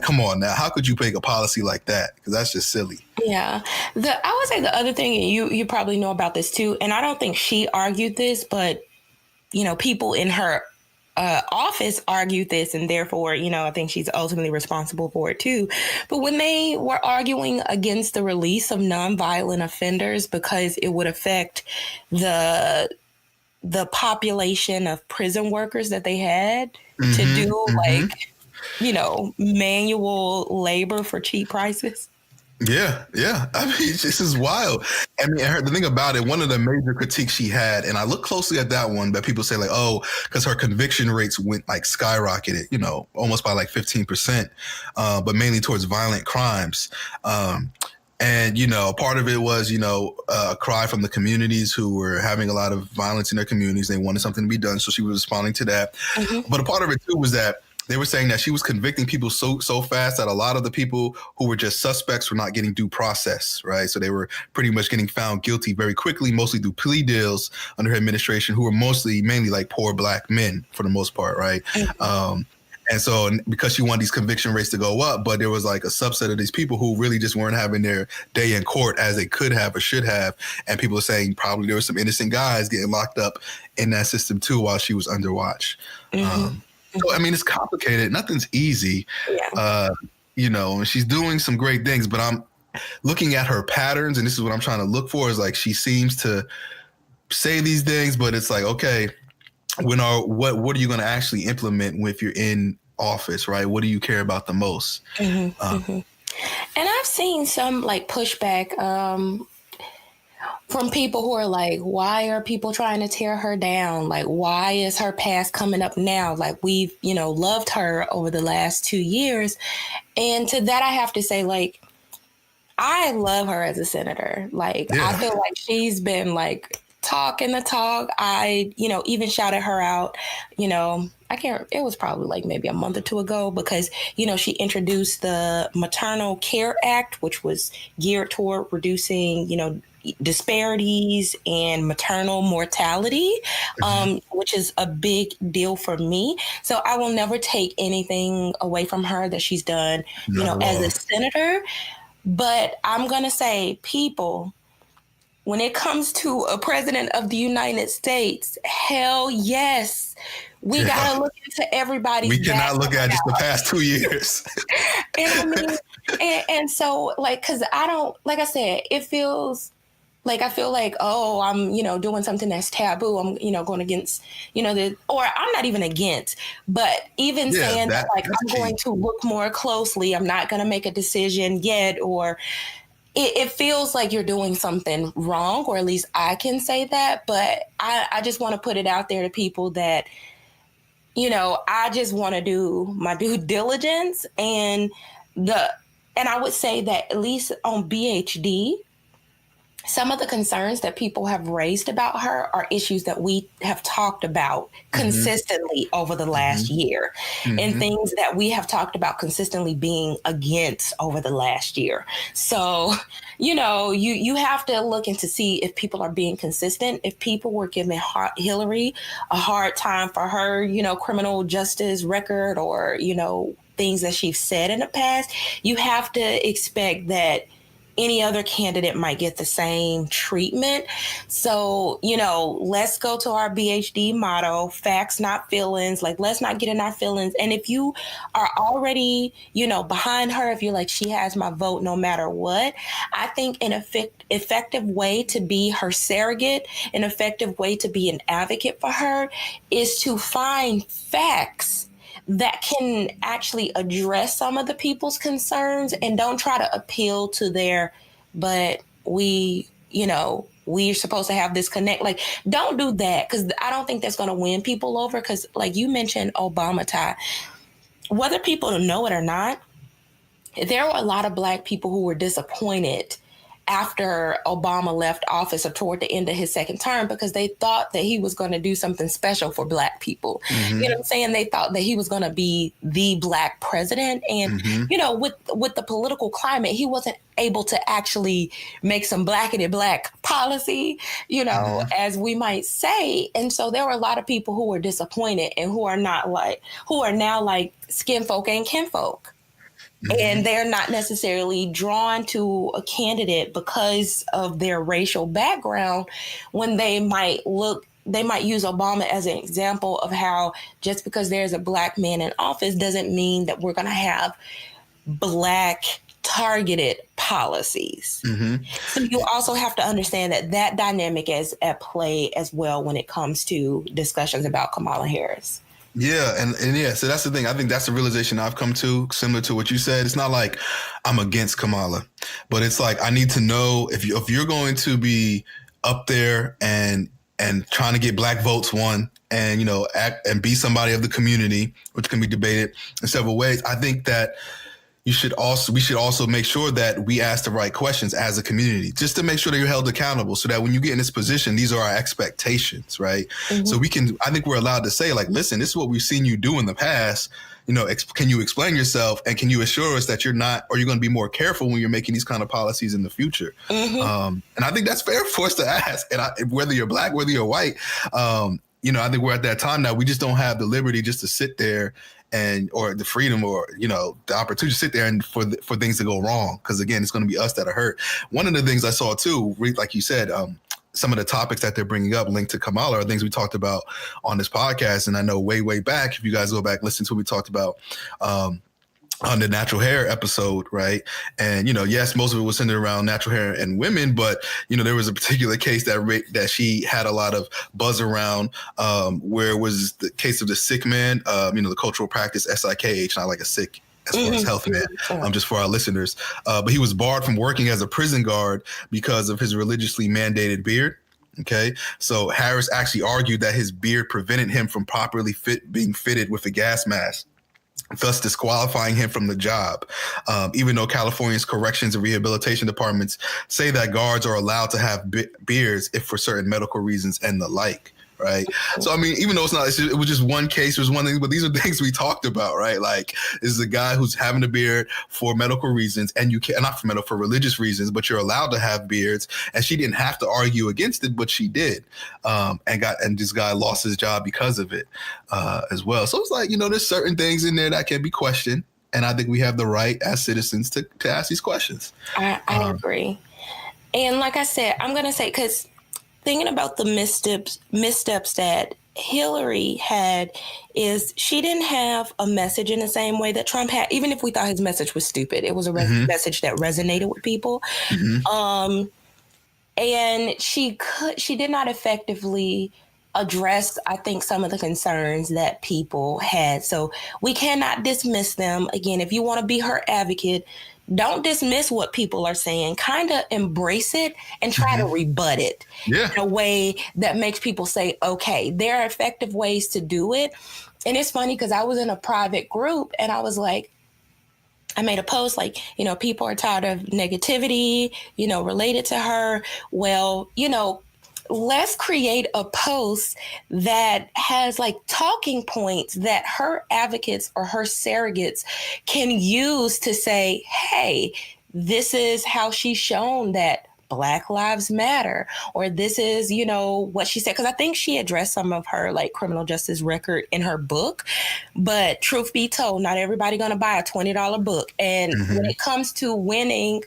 B: come on now, how could you make a policy like that? Because that's just silly.
A: Yeah. I would say the other thing, and you probably know about this too, and I don't think she argued this, but, people in her office argued this, and therefore, I think she's ultimately responsible for it too. But when they were arguing against the release of nonviolent offenders because it would affect the population of prison workers that they had to do manual labor for cheap prices.
B: Yeah. This is wild. The thing about it, one of the major critiques she had, and I look closely at that one, that people say like, because her conviction rates went like skyrocketed, almost by like 15%, but mainly towards violent crimes. And, part of it was, a cry from the communities who were having a lot of violence in their communities. They wanted something to be done. So she was responding to that. But a part of it too was that they were saying that she was convicting people so fast that a lot of the people who were just suspects were not getting due process, right? So they were pretty much getting found guilty very quickly, mostly through plea deals under her administration, who were mainly like poor Black men for the most part, right? And so because she wanted these conviction rates to go up, but there was like a subset of these people who really just weren't having their day in court as they could have or should have. And people are saying probably there were some innocent guys getting locked up in that system too while she was under watch. So, it's complicated. Nothing's easy, and she's doing some great things, but I'm looking at her patterns, and this is what I'm trying to look for, is like, she seems to say these things, but it's like, okay, what are you going to actually implement if you're in office, right? What do you care about the most? And
A: I've seen some like pushback, from people who are like, why are people trying to tear her down? Like, why is her past coming up now? Like, we've, loved her over the last 2 years. And to that, I have to say, I love her as a senator. I feel like she's been talking the talk. I, even shouted her out, it was probably like maybe a month or two ago because, she introduced the Maternal Care Act, which was geared toward reducing, disparities and maternal mortality, which is a big deal for me. So I will never take anything away from her that she's done, as a senator. But I'm going to say, people, when it comes to a president of the United States, hell yes. We got to look into everybody's
B: We cannot look at just the past 2 years.
A: And I mean, and so, because I don't, like I said, it feels like I feel like, oh, I'm, doing something that's taboo. I'm, going against, or I'm not even against, but even saying that, like, I'm going to look more closely. I'm not going to make a decision yet, or it feels like you're doing something wrong, or at least I can say that. But I just want to put it out there to people that, I just want to do my due diligence, and I would say that at least on BhD, some of the concerns that people have raised about her are issues that we have talked about consistently over the last year, and things that we have talked about consistently being against over the last year. So, you have to look into see if people are being consistent. If people were giving Hillary a hard time for her, criminal justice record, or, things that she's said in the past, you have to expect that any other candidate might get the same treatment. So, let's go to our BhD motto, facts, not feelings. Like, let's not get in our feelings. And if you are already, behind her, if you're like, she has my vote no matter what, I think an effective way to be her surrogate, an effective way to be an advocate for her is to find facts that can actually address some of the people's concerns, and don't try to appeal to but we're supposed to have this connect. Like, don't do that, because I don't think that's going to win people over. Because like you mentioned, Obama tie, whether people know it or not, there were a lot of Black people who were disappointed after Obama left office or toward the end of his second term, because they thought that he was going to do something special for Black people. You know what I'm saying? They thought that he was going to be the Black president. And, with the political climate, he wasn't able to actually make some blackety Black policy, as we might say. And so there were a lot of people who were disappointed and who are now like skin folk and kinfolk. And they're not necessarily drawn to a candidate because of their racial background, when they might use Obama as an example of how just because there's a Black man in office doesn't mean that we're going to have Black targeted policies. So you also have to understand that dynamic is at play as well when it comes to discussions about Kamala Harris.
B: Yeah. And so that's the thing. I think that's the realization I've come to, similar to what you said. It's not like I'm against Kamala, but it's like, I need to know if you're going to be up there and trying to get Black votes won, and, act and be somebody of the community, which can be debated in several ways. I think that we should also make sure that we ask the right questions as a community, just to make sure that you're held accountable, so that when you get in this position, these are our expectations, right? So I think we're allowed to say, like, listen, this is what we've seen you do in the past. Can you explain yourself, and can you assure us that you're not, or you're going to be more careful when you're making these kind of policies in the future? And I think that's fair for us to ask. And whether you're Black, whether you're white, I think we're at that time now. We just don't have the liberty just to sit there or the freedom, or, the opportunity to sit there and for things to go wrong. Because again, it's going to be us that are hurt. One of the things I saw too, like you said, some of the topics that they're bringing up linked to Kamala are things we talked about on this podcast. And I know way back, if you guys go back, listen to what we talked about, on the natural hair episode, right? And, yes, most of it was centered around natural hair and women, but, there was a particular case that she had a lot of buzz around, where it was the case of the sick man, the cultural practice, SIKH, not like a sick as far as health man, just for our listeners. But he was barred from working as a prison guard because of his religiously mandated beard. Okay, so Harris actually argued that his beard prevented him from properly being fitted with a gas mask. thus disqualifying him from the job. Even though California's corrections and rehabilitation departments say that guards are allowed to have beards if for certain medical reasons and the like. Right. So, I mean, even though it was just one case, it was one thing, but these are things we talked about, right? Like, this is a guy who's having a beard for medical reasons, and you can't, not for religious reasons, but you're allowed to have beards. And she didn't have to argue against it, but she did. And this guy lost his job because of it as well. So it's like, there's certain things in there that can be questioned. And I think we have the right as citizens to ask these questions.
A: I agree. And like I said, I'm going to say, because thinking about the missteps that Hillary had is she didn't have a message in the same way that Trump had, even if we thought his message was stupid. It was a message that resonated with people. And she did not effectively address, I think, some of the concerns that people had. So we cannot dismiss them. Again, if you want to be her advocate, don't dismiss what people are saying. Kind of embrace it and try to rebut it in a way that makes people say, okay, there are effective ways to do it. And it's funny because I was in a private group and I was like, I made a post like, people are tired of negativity, related to her. Well, let's create a post that has like talking points that her advocates or her surrogates can use to say, hey, this is how she's shown that Black Lives Matter, or this is, what she said. Because I think she addressed some of her like criminal justice record in her book. But truth be told, not everybody going to buy a $20 book. And when it comes to winning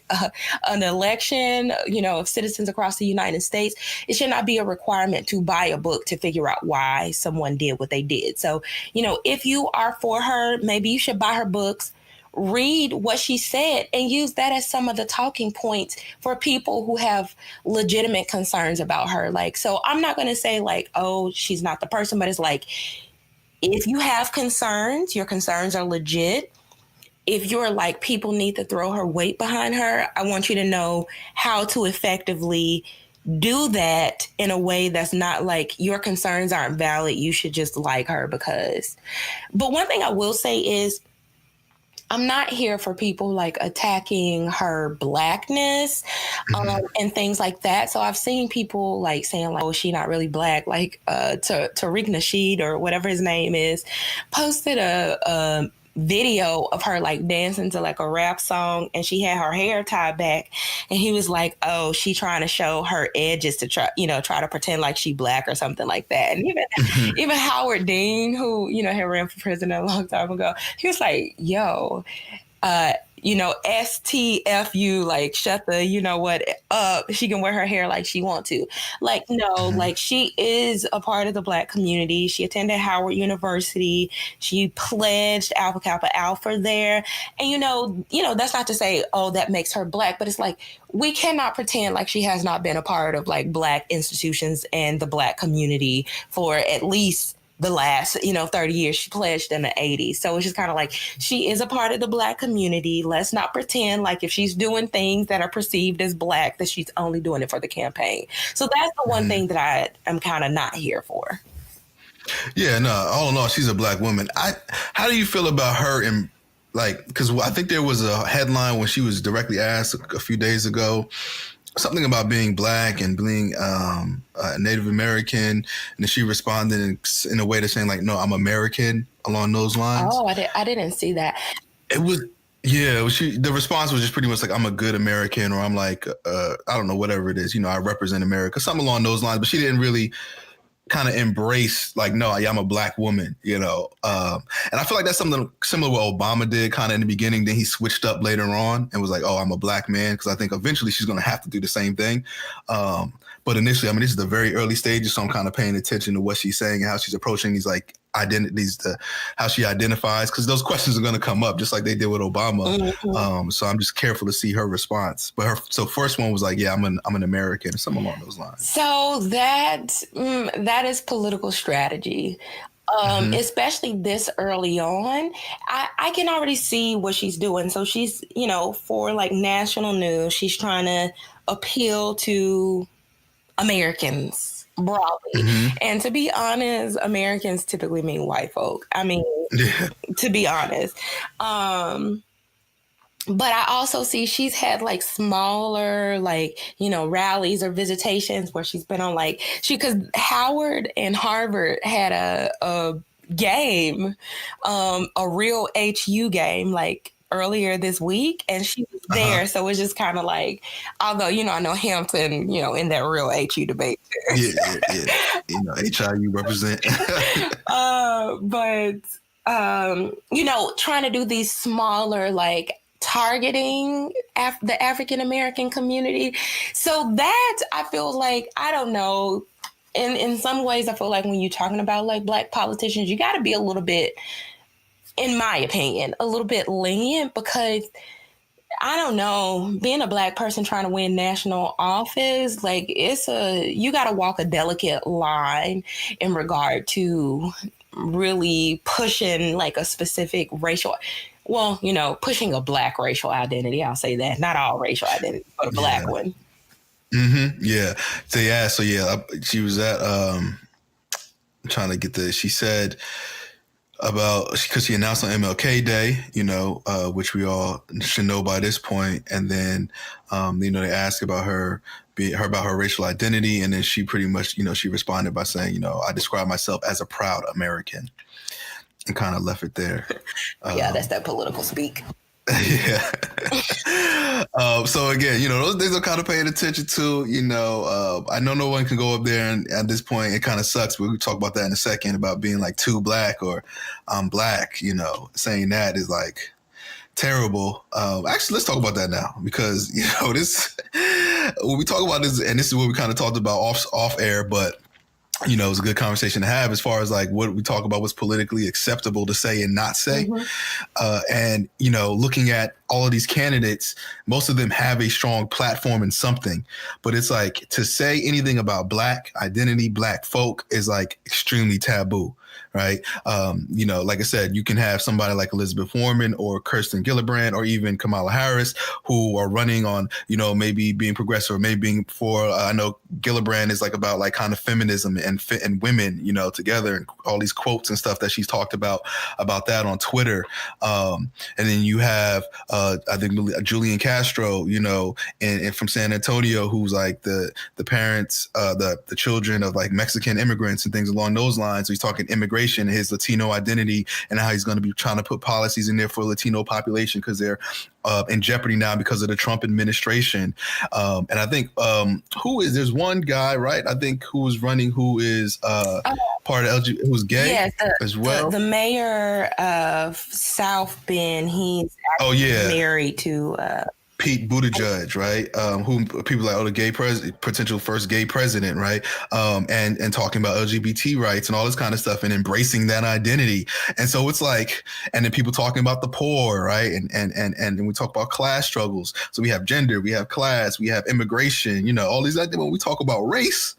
A: an election, of citizens across the United States, it should not be a requirement to buy a book to figure out why someone did what they did. So, if you are for her, maybe you should buy her books, read what she said, and use that as some of the talking points for people who have legitimate concerns about her. Like, so I'm not going to say like, oh, she's not the person, but it's like, if you have concerns, your concerns are legit. If you're like, people need to throw her weight behind her, I want you to know how to effectively do that in a way that's not like your concerns aren't valid. You should just like her because. But one thing I will say is, I'm not here for people like attacking her Blackness and things like that. So I've seen people like saying like, oh, she not really Black, like Tariq Nasheed or whatever his name is, posted a video of her like dancing to like a rap song, and she had her hair tied back, and he was like, oh, she trying to show her edges to try to pretend like she Black or something like that. And even Howard Dean, who had ran for president a long time ago, he was like, yo, STFU, like shut the what up. She can wear her hair like she want to. Like, no, like she is a part of the Black community. She attended Howard University. She pledged Alpha Kappa Alpha there. And that's not to say, oh, that makes her Black, but it's like, we cannot pretend like she has not been a part of like Black institutions and the Black community for at least the last, 30 years. She pledged in the 80s. So it's just kind of like, she is a part of the Black community. Let's not pretend like if she's doing things that are perceived as Black, that she's only doing it for the campaign. So that's the one thing that I am kind of not here for.
B: Yeah, no, all in all, she's a Black woman. How do you feel about her in because I think there was a headline when she was directly asked a few days ago, something about being Black and being Native American, and then she responded in a way to saying like, "No, I'm American," along those lines.
A: Oh, I didn't see that.
B: It was the response was just pretty much like, "I'm a good American," or "I'm like I don't know, whatever it is, I represent America," something along those lines. But she didn't really kind of embrace like, no, yeah, I'm a Black woman, and I feel like that's something similar what Obama did kind of in the beginning. Then he switched up later on and was like, oh, I'm a Black man, because I think eventually she's going to have to do the same thing. But initially, this is the very early stages, so I'm kind of paying attention to what she's saying and how she's approaching these like identities, how she identifies, because those questions are going to come up just like they did with Obama. So I'm just careful to see her response. But first one was like, yeah, I'm an American, or something along those lines.
A: So that is political strategy. Especially this early on, I can already see what she's doing. So she's, for like national news, she's trying to appeal to Americans broadly. And to be honest, Americans typically mean white folk. I mean,
B: Yeah.
A: to be honest. But I also see she's had like smaller, like, rallies or visitations where she's been on because Howard and Harvard had a game, a real HU game, like earlier this week, and she was there.
B: Uh-huh.
A: So it's just kind of like, although, I know Hampton, in that real HU debate.
B: Yeah, yeah, yeah. HIU represent.
A: But trying to do these smaller, like, targeting the African American community. So that I feel like, I don't know, in some ways I feel like when you're talking about like Black politicians, you got to be a little bit, in my opinion, a little bit lenient, because I don't know, being a Black person trying to win national office, like, you got to walk a delicate line in regard to really pushing like a specific racial, pushing a Black racial identity. I'll say that. Not all racial identity, but a Black one.
B: Mm-hmm. Yeah. So she was at, I'm trying to get this. She said about, because she announced on MLK Day, which we all should know by this point. And then, they asked about her racial identity. And then she pretty much, she responded by saying, I describe myself as a proud American, and kind of left it there.
A: Yeah, that's that political speak.
B: Yeah. So again, those things I'm kind of paying attention to. I know no one can go up there, and at this point, it kind of sucks. But we'll talk about that in a second, about being like too Black or I'm Black. Saying that is like terrible. Actually, let's talk about that now, because this, when we talk about this, and this is what we kind of talked about off air, but it was a good conversation to have as far as like what we talk about what's politically acceptable to say and not say. Mm-hmm. And, looking at all of these candidates, most of them have a strong platform in something, but it's like to say anything about Black identity, Black folk is like extremely taboo. Right. Like I said, you can have somebody like Elizabeth Warren or Kirsten Gillibrand or even Kamala Harris who are running on, maybe being progressive or maybe being for, I know Gillibrand is like about like kind of feminism and women, together, and all these quotes and stuff that she's talked about that on Twitter. And then you have, I think Julian Castro, and from San Antonio, who's like the parents, the children of like Mexican immigrants and things along those lines. So he's talking immigration, his Latino identity, and how he's going to be trying to put policies in there for Latino population because they're in jeopardy now because of the Trump administration. And I think there's one guy, right? I think who was running, who is part of LGBT, who's gay, yes, as well.
A: The mayor of South Bend, he's married to
B: Pete Buttigieg, right? Who people like, the potential first gay president, right? And talking about LGBT rights and all this kind of stuff and embracing that identity. And so it's like, and then people talking about the poor, right? And we talk about class struggles. So we have gender, we have class, we have immigration, all these ideas. When we talk about race,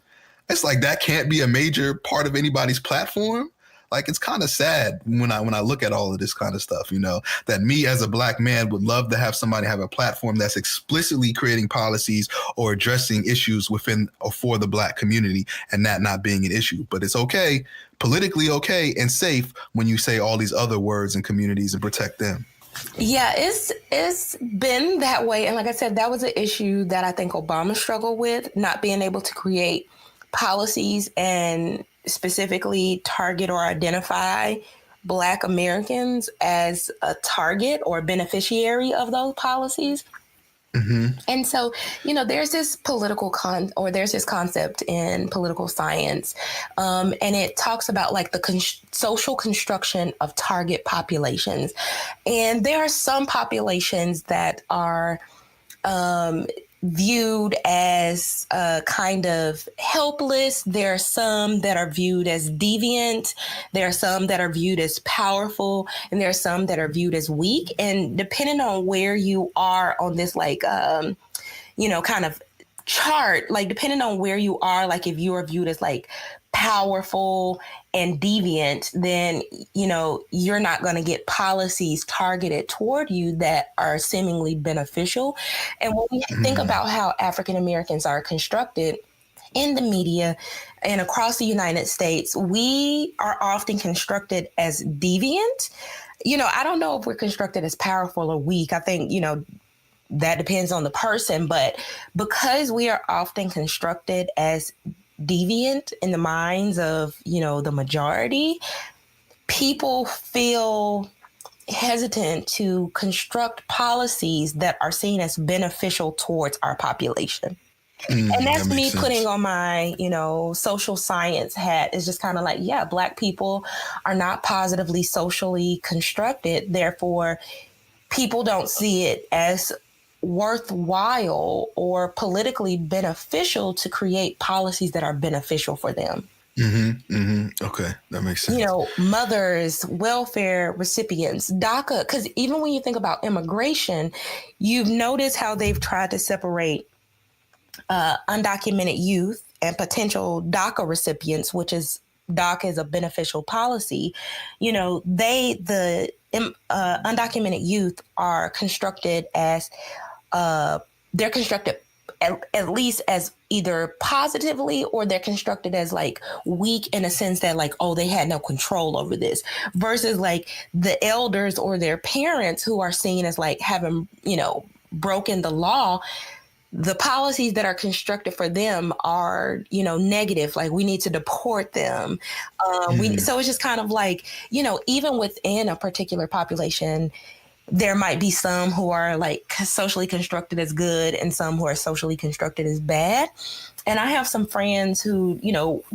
B: it's like that can't be a major part of anybody's platform. Like, it's kind of sad when I look at all of this kind of stuff, that me as a Black man would love to have somebody have a platform that's explicitly creating policies or addressing issues within or for the Black community, and that not being an issue. But it's okay, politically okay and safe when you say all these other words and communities and protect them.
A: Yeah, it's been that way. And like I said, that was an issue that I think Obama struggled with, not being able to create policies and specifically target or identify Black Americans as a target or beneficiary of those policies. Mm-hmm. And so, there's this there's this concept in political science, and it talks about like the social construction of target populations. And there are some populations that are viewed as kind of helpless. There are some that are viewed as deviant. There are some that are viewed as powerful, and there are some that are viewed as weak. And depending on where you are on this, like, kind of chart, like depending on where you are, like if you are viewed as like powerful and deviant, then, you're not going to get policies targeted toward you that are seemingly beneficial. And when we think about how African Americans are constructed, in the media and across the United States, we are often constructed as deviant. I don't know if we're constructed as powerful or weak. I think, that depends on the person. But because we are often constructed as deviant in the minds of, the majority, people feel hesitant to construct policies that are seen as beneficial towards our population. And that's
B: That
A: me
B: makes
A: putting
B: sense.
A: on my, social science hat. Is just kind of like, yeah, Black people are not positively socially constructed. Therefore, people don't see it as worthwhile or politically beneficial to create policies that are beneficial for them.
B: Okay, that makes sense.
A: Mothers, welfare recipients, DACA, because even when you think about immigration, you've noticed how they've tried to separate undocumented youth and potential DACA recipients, which is DACA is a beneficial policy. The undocumented youth are constructed as they're constructed at least as either positively, or they're constructed as like weak in a sense that like, oh, they had no control over this, versus like the elders or their parents who are seen as like having, broken the law. The policies that are constructed for them are, negative. Like, we need to deport them. So it's just kind of like, even within a particular population, there might be some who are like socially constructed as good and some who are socially constructed as bad. And I have some friends who,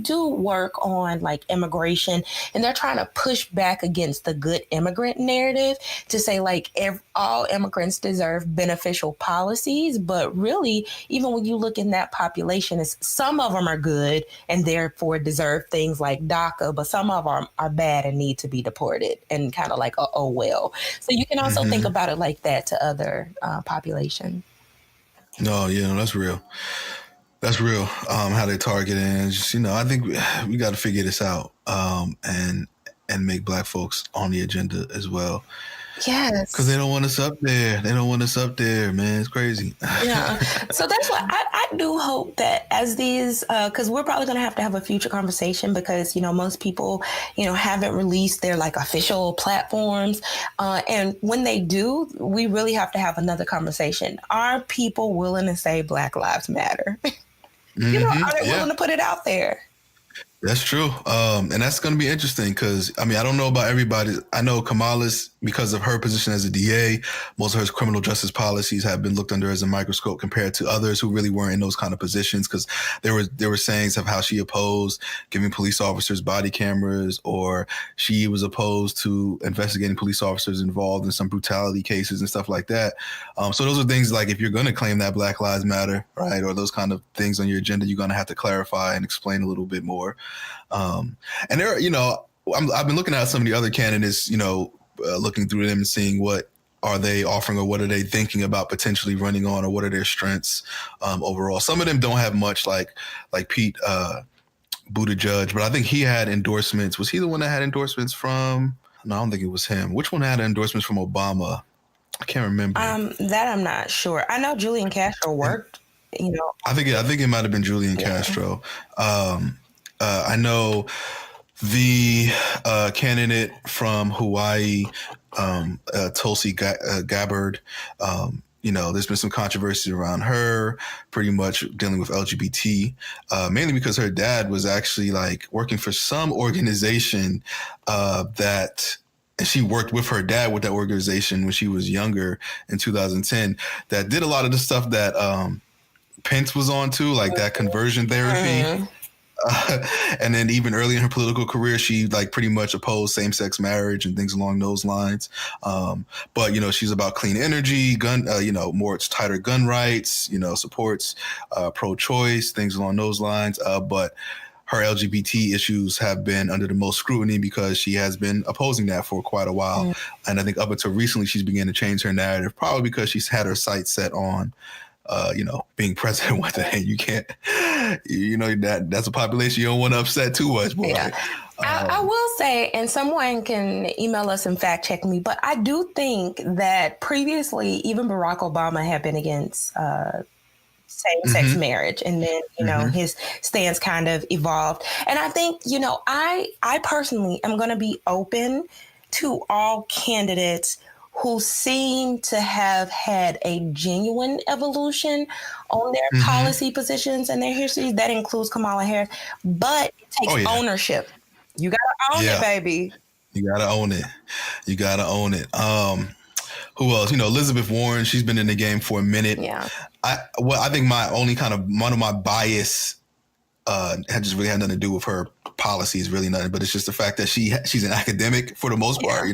A: do work on like immigration, and they're trying to push back against the good immigrant narrative to say like all immigrants deserve beneficial policies. But really, even when you look in that population, some of them are good and therefore deserve things like DACA, but some of them are bad and need to be deported, and kind of like, oh, well. So you can also think about it like that to other population.
B: No, yeah, no, that's real. That's real. How they target it, and just I think we got to figure this out, and make Black folks on the agenda as well.
A: Yes.
B: Because they don't want us up there. They don't want us up there, man. It's crazy.
A: Yeah. So that's why I do hope that as these, because we're probably going to have a future conversation, because, most people, haven't released their like official platforms. And when they do, we really have to have another conversation. Are people willing to say Black Lives Matter? Are they willing to put it out there?
B: That's true. And that's going to be interesting because, I don't know about everybody. I know Kamala's, because of her position as a DA, most of her criminal justice policies have been looked under as a microscope compared to others who really weren't in those kind of positions, because there were sayings of how she opposed giving police officers body cameras, or she was opposed to investigating police officers involved in some brutality cases and stuff like that. So those are things like, if you're going to claim that Black Lives Matter, right, or those kind of things on your agenda, you're going to have to clarify and explain a little bit more. And there, I've been looking at some of the other candidates, looking through them and seeing what are they offering, or what are they thinking about potentially running on, or what are their strengths overall. Some of them don't have much, like Pete Buttigieg, but I think he had endorsements. Was he the one that had endorsements from? No, I don't think it was him. Which one had endorsements from Obama? I can't remember.
A: That I'm not sure. I know Julian Castro worked.
B: I think it might have been Julian Castro. I know the candidate from Hawaii, Tulsi Gabbard. There's been some controversy around her, pretty much dealing with LGBT, mainly because her dad was actually like working for some organization that. And she worked with her dad with that organization when she was younger in 2010, that did a lot of the stuff that Pence was on to, like that conversion therapy. And then even early in her political career, she like pretty much opposed same-sex marriage and things along those lines. But she's about clean energy, gun, more tighter gun rights, supports pro-choice, things along those lines. But her LGBT issues have been under the most scrutiny because she has been opposing that for quite a while. And I think up until recently, she's began to change her narrative, probably because she's had her sights set on being president one day. You can't, that's a population you don't want to upset too much, boy.
A: Yeah. I will say, and someone can email us and fact check me, but I do think that previously, even Barack Obama had been against same-sex
B: Mm-hmm.
A: marriage, and then
B: Mm-hmm.
A: his stance kind of evolved. And I think I personally am going to be open to all candidates who seem to have had a genuine evolution on their
B: Mm-hmm.
A: policy positions and their histories. That includes Kamala Harris, but it
B: Oh
A: takes
B: yeah.
A: ownership. You got to own it,
B: Yeah.
A: baby.
B: You gotta own it. You gotta own it. Who else? Elizabeth Warren. She's been in the game for a minute.
A: Yeah.
B: I think my only one of my bias had just really had nothing to do with her policies, really nothing, but it's just the fact that she's an academic for the most part.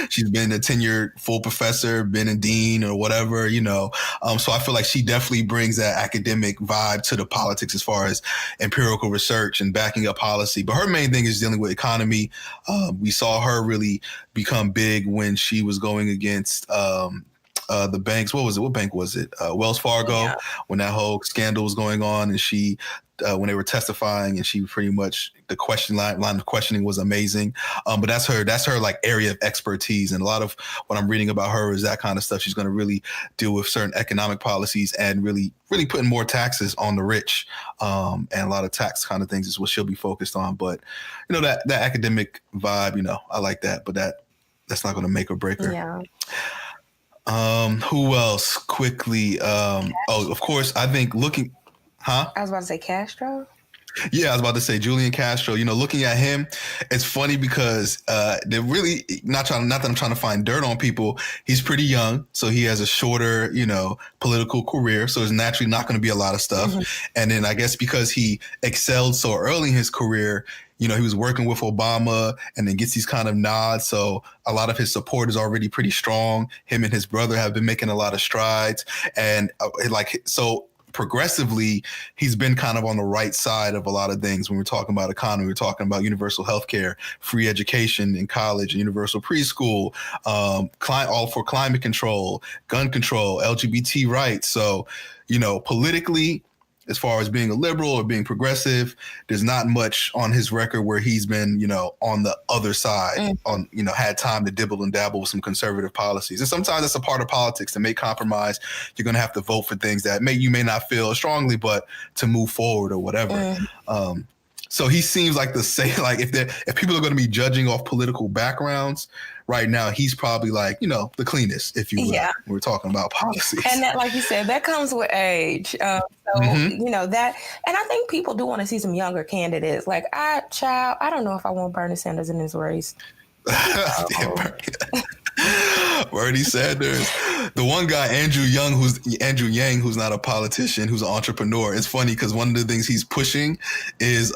B: She's been a tenured full professor, been a dean or whatever. So I feel like she definitely brings that academic vibe to the politics as far as empirical research and backing up policy. But her main thing is dealing with economy. We saw her really become big when she was going against the banks. What was it? What bank was it? Wells Fargo, when that whole scandal was going on, and she when they were testifying, and she pretty much the line of questioning was amazing. But that's her like area of expertise, and a lot of what I'm reading about her is that kind of stuff. She's going to really deal with certain economic policies and really putting more taxes on the rich, and a lot of tax kind of things is what she'll be focused on. But that academic vibe, I like that, but that's not going to make or break her.
A: Yeah.
B: Who else? Quickly. Of course, I think looking. Huh?
A: I was about to say Castro.
B: Yeah, I was about to say Julian Castro. Looking at him, it's funny because they're really not that I'm trying to find dirt on people. He's pretty young, so he has a shorter, political career. So it's naturally not going to be a lot of stuff. Mm-hmm. And then I guess because he excelled so early in his career, he was working with Obama and then gets these kind of nods. So a lot of his support is already pretty strong. Him and his brother have been making a lot of strides, and progressively, he's been kind of on the right side of a lot of things. When we're talking about economy, we're talking about universal health care, free education in college, universal preschool, all for climate control, gun control, LGBT rights. So, politically, as far as being a liberal or being progressive, there's not much on his record where he's been, on the other side, had time to dibble and dabble with some conservative policies. And sometimes that's a part of politics. To make compromise, you're going to have to vote for things that you may not feel strongly, but to move forward or whatever. So he seems like if people are going to be judging off political backgrounds right now, he's probably like, the cleanest, if you will, when we're talking about policies.
A: And that, like you said, that comes with age. That, and I think people do want to see some younger candidates. Like, I don't know if I want Bernie Sanders in this race.
B: Bernie Sanders. The one guy, Andrew Yang, who's not a politician, who's an entrepreneur. It's funny because one of the things he's pushing is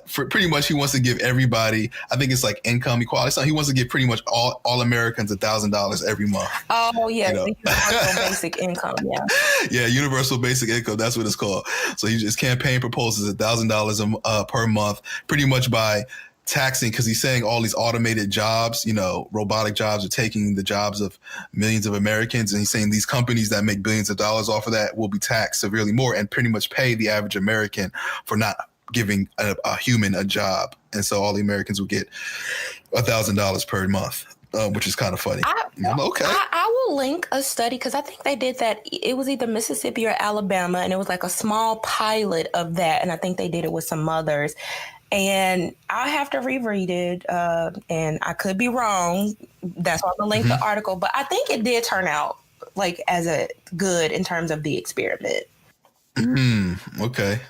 B: for pretty much he wants to give everybody, I think it's like income equality. So he wants to give pretty much all Americans $1,000 every month.
A: Oh yeah, universal basic income. Yeah.
B: Yeah, universal basic income. That's what it's called. So his campaign proposes $1,000 per month, pretty much by taxing, because he's saying all these automated jobs, robotic jobs are taking the jobs of millions of Americans. And he's saying these companies that make billions of dollars off of that will be taxed severely more and pretty much pay the average American for not giving a human a job. And so all the Americans will get $1,000 per month, which is kind of funny. Okay.
A: I will link a study because I think they did that. It was either Mississippi or Alabama, and it was like a small pilot of that. And I think they did it with some others. And I have to reread it, and I could be wrong. That's why I'm going to link the article. But I think it did turn out like as a good in terms of the experiment.
B: Okay.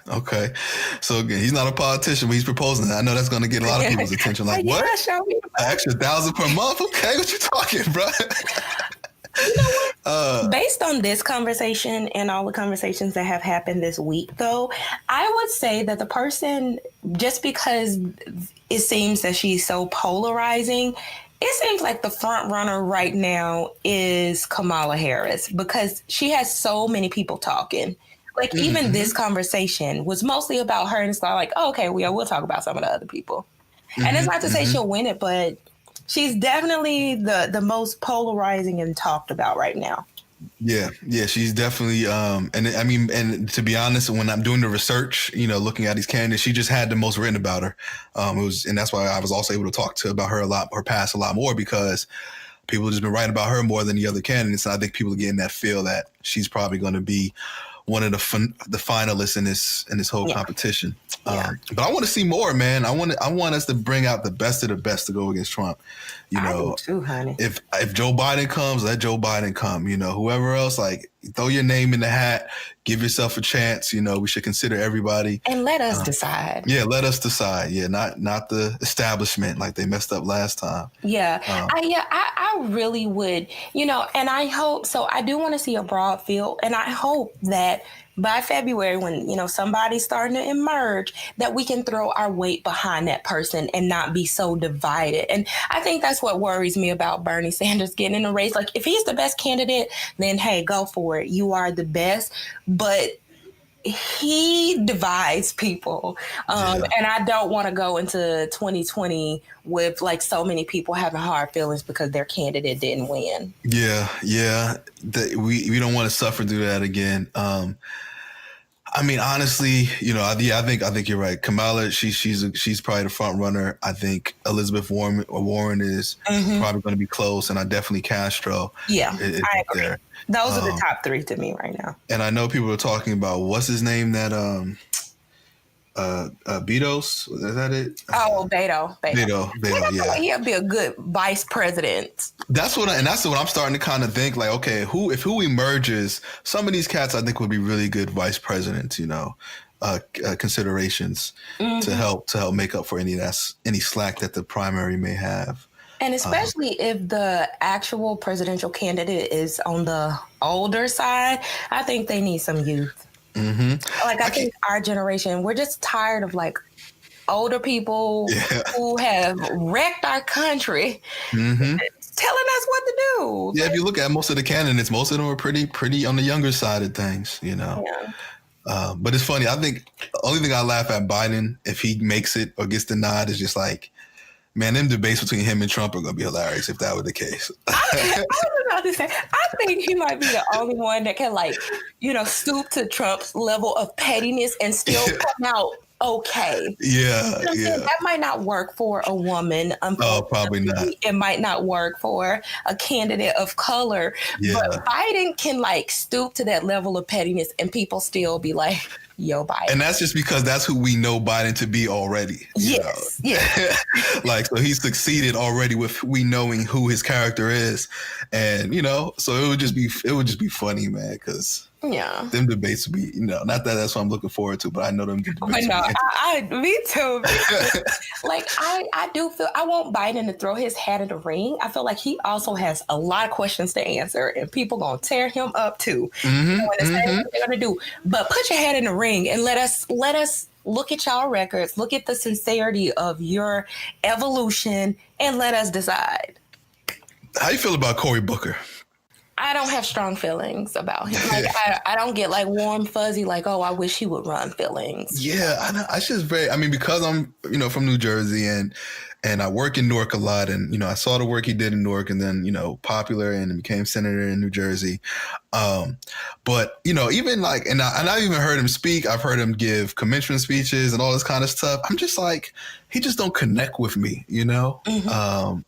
B: So again, he's not a politician, but he's proposing that. I know that's going to get a lot of people's attention. Like, what?
A: Show me
B: An extra $1,000 per month? Okay, what you talking, bro?
A: You know what? Based on this conversation and all the conversations that have happened this week, though, I would say that the person, just because it seems that she's so polarizing, it seems like the front runner right now is Kamala Harris, because she has so many people talking. Like, even this conversation was mostly about her, and it's like, oh, okay, we'll talk about some of the other people. And it's not to say she'll win it, but she's definitely the most polarizing and talked about right now.
B: Yeah, she's definitely, and to be honest, when I'm doing the research, looking at these candidates, she just had the most written about her. And that's why I was also able to talk about her past a lot more, because people have just been writing about her more than the other candidates. And I think people are getting that feel that she's probably going to be one of the finalists in this whole competition.
A: Yeah.
B: But I want to see more, man. I want us to bring out the best of the best to go against Trump. You know,
A: I do too, honey.
B: If Joe Biden comes, let Joe Biden come. You know, whoever else, like, throw your name in the hat, give yourself a chance. You know, we should consider everybody
A: and let us decide.
B: Yeah, let us decide. Yeah, not the establishment like they messed up last time.
A: Yeah, I really would. You know, and I hope so. I do want to see a broad field, and I hope that by February, when, you know, somebody's starting to emerge, that we can throw our weight behind that person and not be so divided. And I think that's what worries me about Bernie Sanders getting in the race. Like, if he's the best candidate, then hey, go for it. You are the best. But he divides people. And I don't want to go into 2020 with like so many people having hard feelings because their candidate didn't win.
B: Yeah. We don't want to suffer through that again. I mean, honestly, you know, I think you're right. Kamala, she's probably the front runner. I think Elizabeth Warren is probably going to be close, and I definitely Castro.
A: Yeah, I agree.
B: There.
A: Those are the top three to me right now.
B: And I know people are talking about what's his name, that Betos, is that it?
A: Oh, Beto.
B: Yeah.
A: He'll be a good vice president.
B: That's what I'm starting to kind of think, like, okay, if who emerges, some of these cats I think would be really good vice presidents, you know, considerations to help make up for any slack that the primary may have.
A: And especially if the actual presidential candidate is on the older side, I think they need some youth. Like, I think our generation, we're just tired of like older people who have wrecked our country telling us what to do.
B: Yeah, if you look at most of the candidates, most of them are pretty on the younger side of things, you know. Yeah. But it's funny. I think the only thing I laugh at Biden, if he makes it or gets the nod, is just like, man, them debates between him and Trump are going to be hilarious if that were the case.
A: I was about to say, I think he might be the only one that can, like, you know, stoop to Trump's level of pettiness and still come out okay.
B: Yeah,
A: you know, that might not work for a woman.
B: Oh, probably not.
A: It might not work for a candidate of color. Yeah. But Biden can, like, stoop to that level of pettiness and people still be like, yo, Biden.
B: And that's just because that's who we know Biden to be already.
A: Yes.
B: Like, so he's succeeded already with we knowing who his character is. And, you know, so it would just be funny, man, because them debates would be, you know, not that that's what I'm looking forward to, but I know them debates.
A: Me too. Like, I do feel I want Biden to throw his hat in the ring. I feel like he also has a lot of questions to answer, and people gonna tear him up too. What they're gonna do. But put your hat in the ring and let us look at y'all records, look at the sincerity of your evolution, and let us decide.
B: How you feel about Cory Booker?
A: I don't have strong feelings about him. Like, I don't get like warm, fuzzy, like, oh, I wish he would run feelings.
B: Yeah, I just because I'm, you know, from New Jersey and I work in Newark a lot, and, you know, I saw the work he did in Newark, and then, you know, popular and became senator in New Jersey. But, you know, even like, and I even heard him speak. I've heard him give commencement speeches and all this kind of stuff. I'm just like, he just don't connect with me, you know? And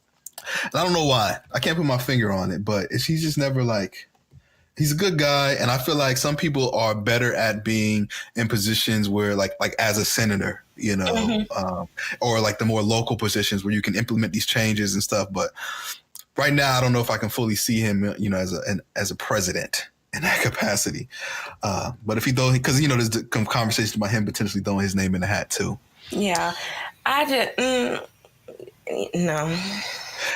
B: I don't know why. I can't put my finger on it, but he's just never like, he's a good guy. And I feel like some people are better at being in positions where like as a senator, you know, or like the more local positions where you can implement these changes and stuff. But right now, I don't know if I can fully see him, you know, as a president in that capacity. But if because, you know, there's the conversation about him potentially throwing his name in the hat too.
A: Yeah, I just, no.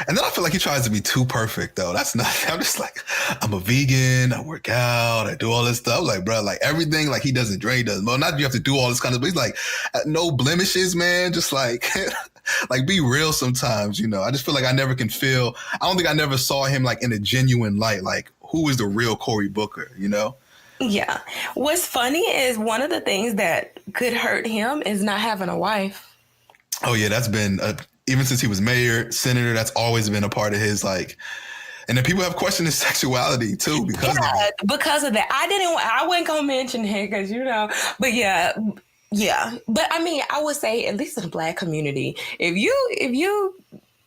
B: And then I feel like he tries to be too perfect, though. That's not, I'm just like, I'm a vegan, I work out, I do all this stuff. Like, bro, like everything, like he doesn't drink, doesn't. Well, not that you have to do all this kind of, but he's like, no blemishes, man. Just like, like be real sometimes, you know. I just feel like I never can feel, I don't think I never saw him like in a genuine light, like who is the real Cory Booker, you know?
A: Yeah. What's funny is one of the things that could hurt him is not having a wife.
B: Oh, yeah, that's been even since he was mayor, senator, that's always been a part of his, like, and then people have questioned his sexuality too because of that.
A: Because of that. I wasn't going to mention him because, you know, but yeah. But I mean, I would say, at least in the Black community, if you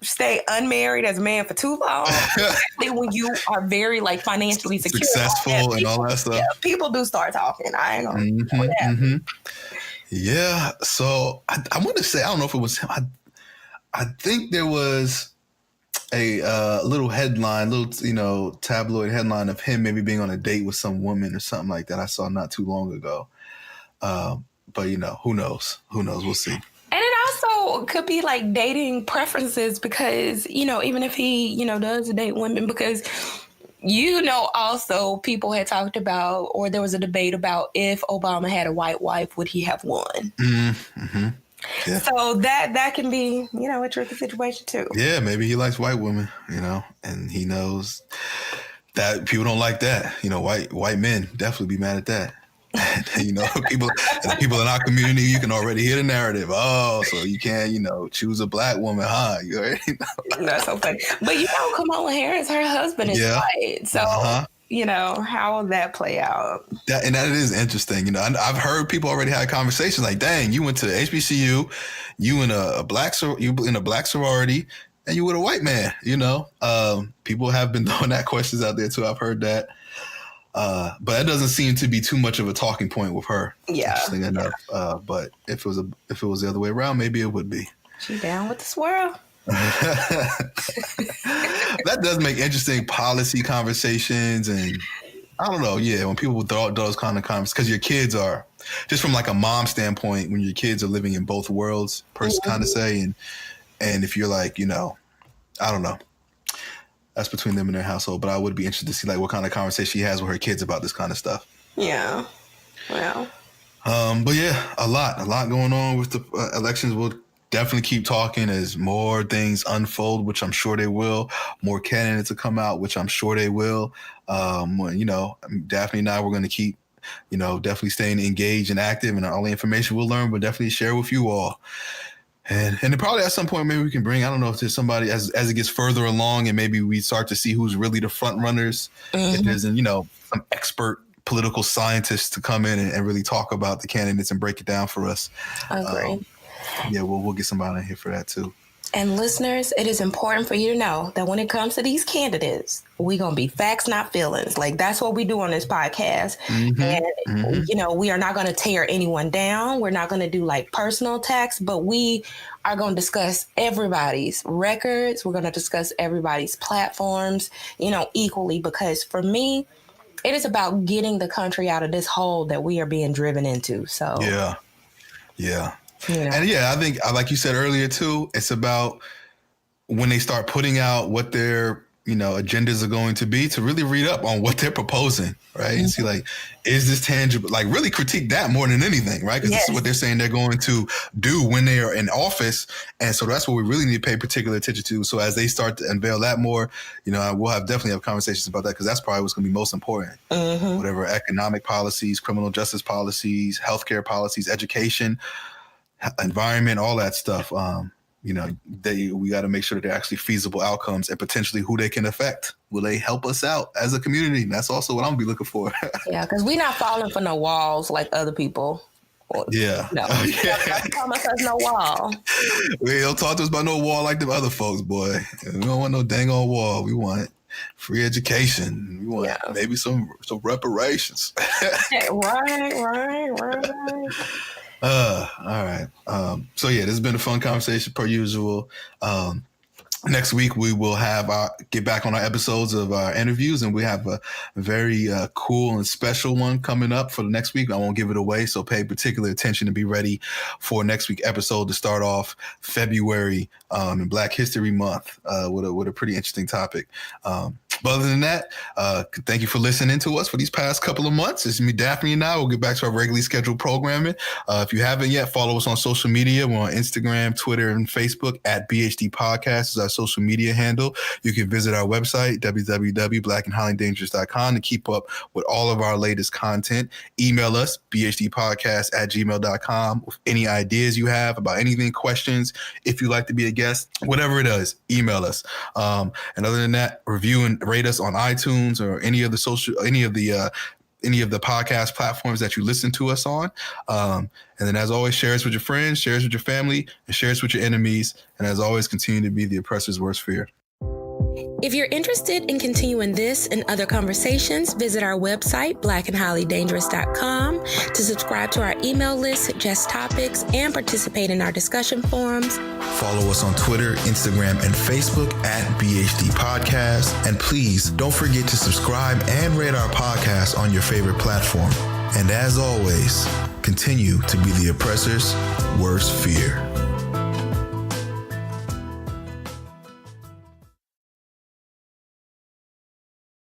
A: stay unmarried as a man for too long, especially when you are very like financially secure,
B: successful and all that
A: yeah,
B: stuff.
A: people do start talking. I ain't gonna.
B: Yeah. So I want to say, I don't know if it was him. I think there was a little headline, tabloid headline of him maybe being on a date with some woman or something like that. I saw not too long ago. But who knows? Who knows? We'll see.
A: And it also could be like dating preferences because, even if he, does date women, because, also people had talked about, or there was a debate about if Obama had a white wife, would he have won?
B: Mm-hmm. Yeah.
A: So that can be, a tricky situation too.
B: Yeah, maybe he likes white women, and he knows that people don't like that. White men definitely be mad at that. People in our community, you can already hear the narrative. Oh, so you can't, choose a black woman, huh? You already know.
A: That's so funny. But Kamala Harris, her husband is white. So, how will that play out?
B: That is interesting. I've heard people already had conversations like, dang, you went to HBCU, you in a black sorority, and you with a white man, people have been throwing that questions out there too. I've heard that. But that doesn't seem to be too much of a talking point with her.
A: Yeah.
B: Interesting enough. But if it was the other way around, maybe it would be.
A: She down with the swirl.
B: That does make interesting policy conversations, and I don't know. Yeah, when people throw those kind of conversations, because your kids are just from like a mom standpoint, when your kids are living in both worlds, kind of say, and if you're like, I don't know. That's between them and their household, but I would be interested to see like what kind of conversation she has with her kids about this kind of stuff.
A: Yeah. Well.
B: But yeah, a lot going on with the elections. We'll definitely keep talking as more things unfold, which I'm sure they will. More candidates will come out, which I'm sure they will. Daphne and I, we're going to keep, definitely staying engaged and active, and all the information we'll learn, we'll definitely share with you all. And then probably at some point, maybe we can bring, I don't know if there's somebody as it gets further along and maybe we start to see who's really the front runners. If there's, some expert political scientists to come in and really talk about the candidates and break it down for us.
A: I agree.
B: We'll get somebody in here for that too.
A: And listeners, it is important for you to know that when it comes to these candidates, we're going to be facts, not feelings. Like, that's what we do on this podcast. And, we are not going to tear anyone down. We're not going to do like personal attacks, but we are going to discuss everybody's records. We're going to discuss everybody's platforms, equally, because for me, it is about getting the country out of this hole that we are being driven into. So,
B: yeah. And I think, like you said earlier too, it's about when they start putting out what their, agendas are going to be, to really read up on what they're proposing, right? And see, like, is this tangible? Like, really critique that more than anything, right? Because this is what they're saying they're going to do when they are in office. And so that's what we really need to pay particular attention to. So as they start to unveil that more, we'll definitely have conversations about that, because that's probably what's going to be most important. Whatever economic policies, criminal justice policies, healthcare policies, education, environment, all that stuff. We got to make sure that they're actually feasible outcomes and potentially who they can affect. Will they help us out as a community? And that's also what I'm gonna be looking for. Yeah,
A: because we're not falling for no walls like other people.
B: Yeah. No.
A: Don't promise us no wall.
B: We don't talk to us about no wall like them other folks, boy. We don't want no dang old wall. We want free education. We want maybe some reparations. Right. All right. So this has been a fun conversation per usual. Next week we will get back on our episodes of our interviews, and we have a very cool and special one coming up for the next week. I won't give it away, so pay particular attention to be ready for next week's episode to start off February in Black History Month with a pretty interesting topic. But other than that, thank you for listening to us for these past couple of months. It's me, Daphne, and I. We'll get back to our regularly scheduled programming. If you haven't yet, follow us on social media. We're on Instagram, Twitter, and Facebook at BhD Podcast is our social media handle. You can visit our website, www.blackandhighlydangerous.com, to keep up with all of our latest content. Email us, bhdpodcast@gmail.com, with any ideas you have about anything, questions, if you'd like to be a guest, whatever it is, email us. And other than that, review and rate us on iTunes or any of the any of the podcast platforms that you listen to us on. And then as always, share us with your friends, share us with your family, and share us with your enemies. And as always, continue to be the oppressor's worst fear.
A: If you're interested in continuing this and other conversations, visit our website, blackandhighlydangerous.com, to subscribe to our email list, suggest topics, and participate in our discussion forums.
C: Follow us on Twitter, Instagram, and Facebook at BhD Podcast. And please don't forget to subscribe and rate our podcast on your favorite platform. And as always, continue to be the oppressor's worst fear.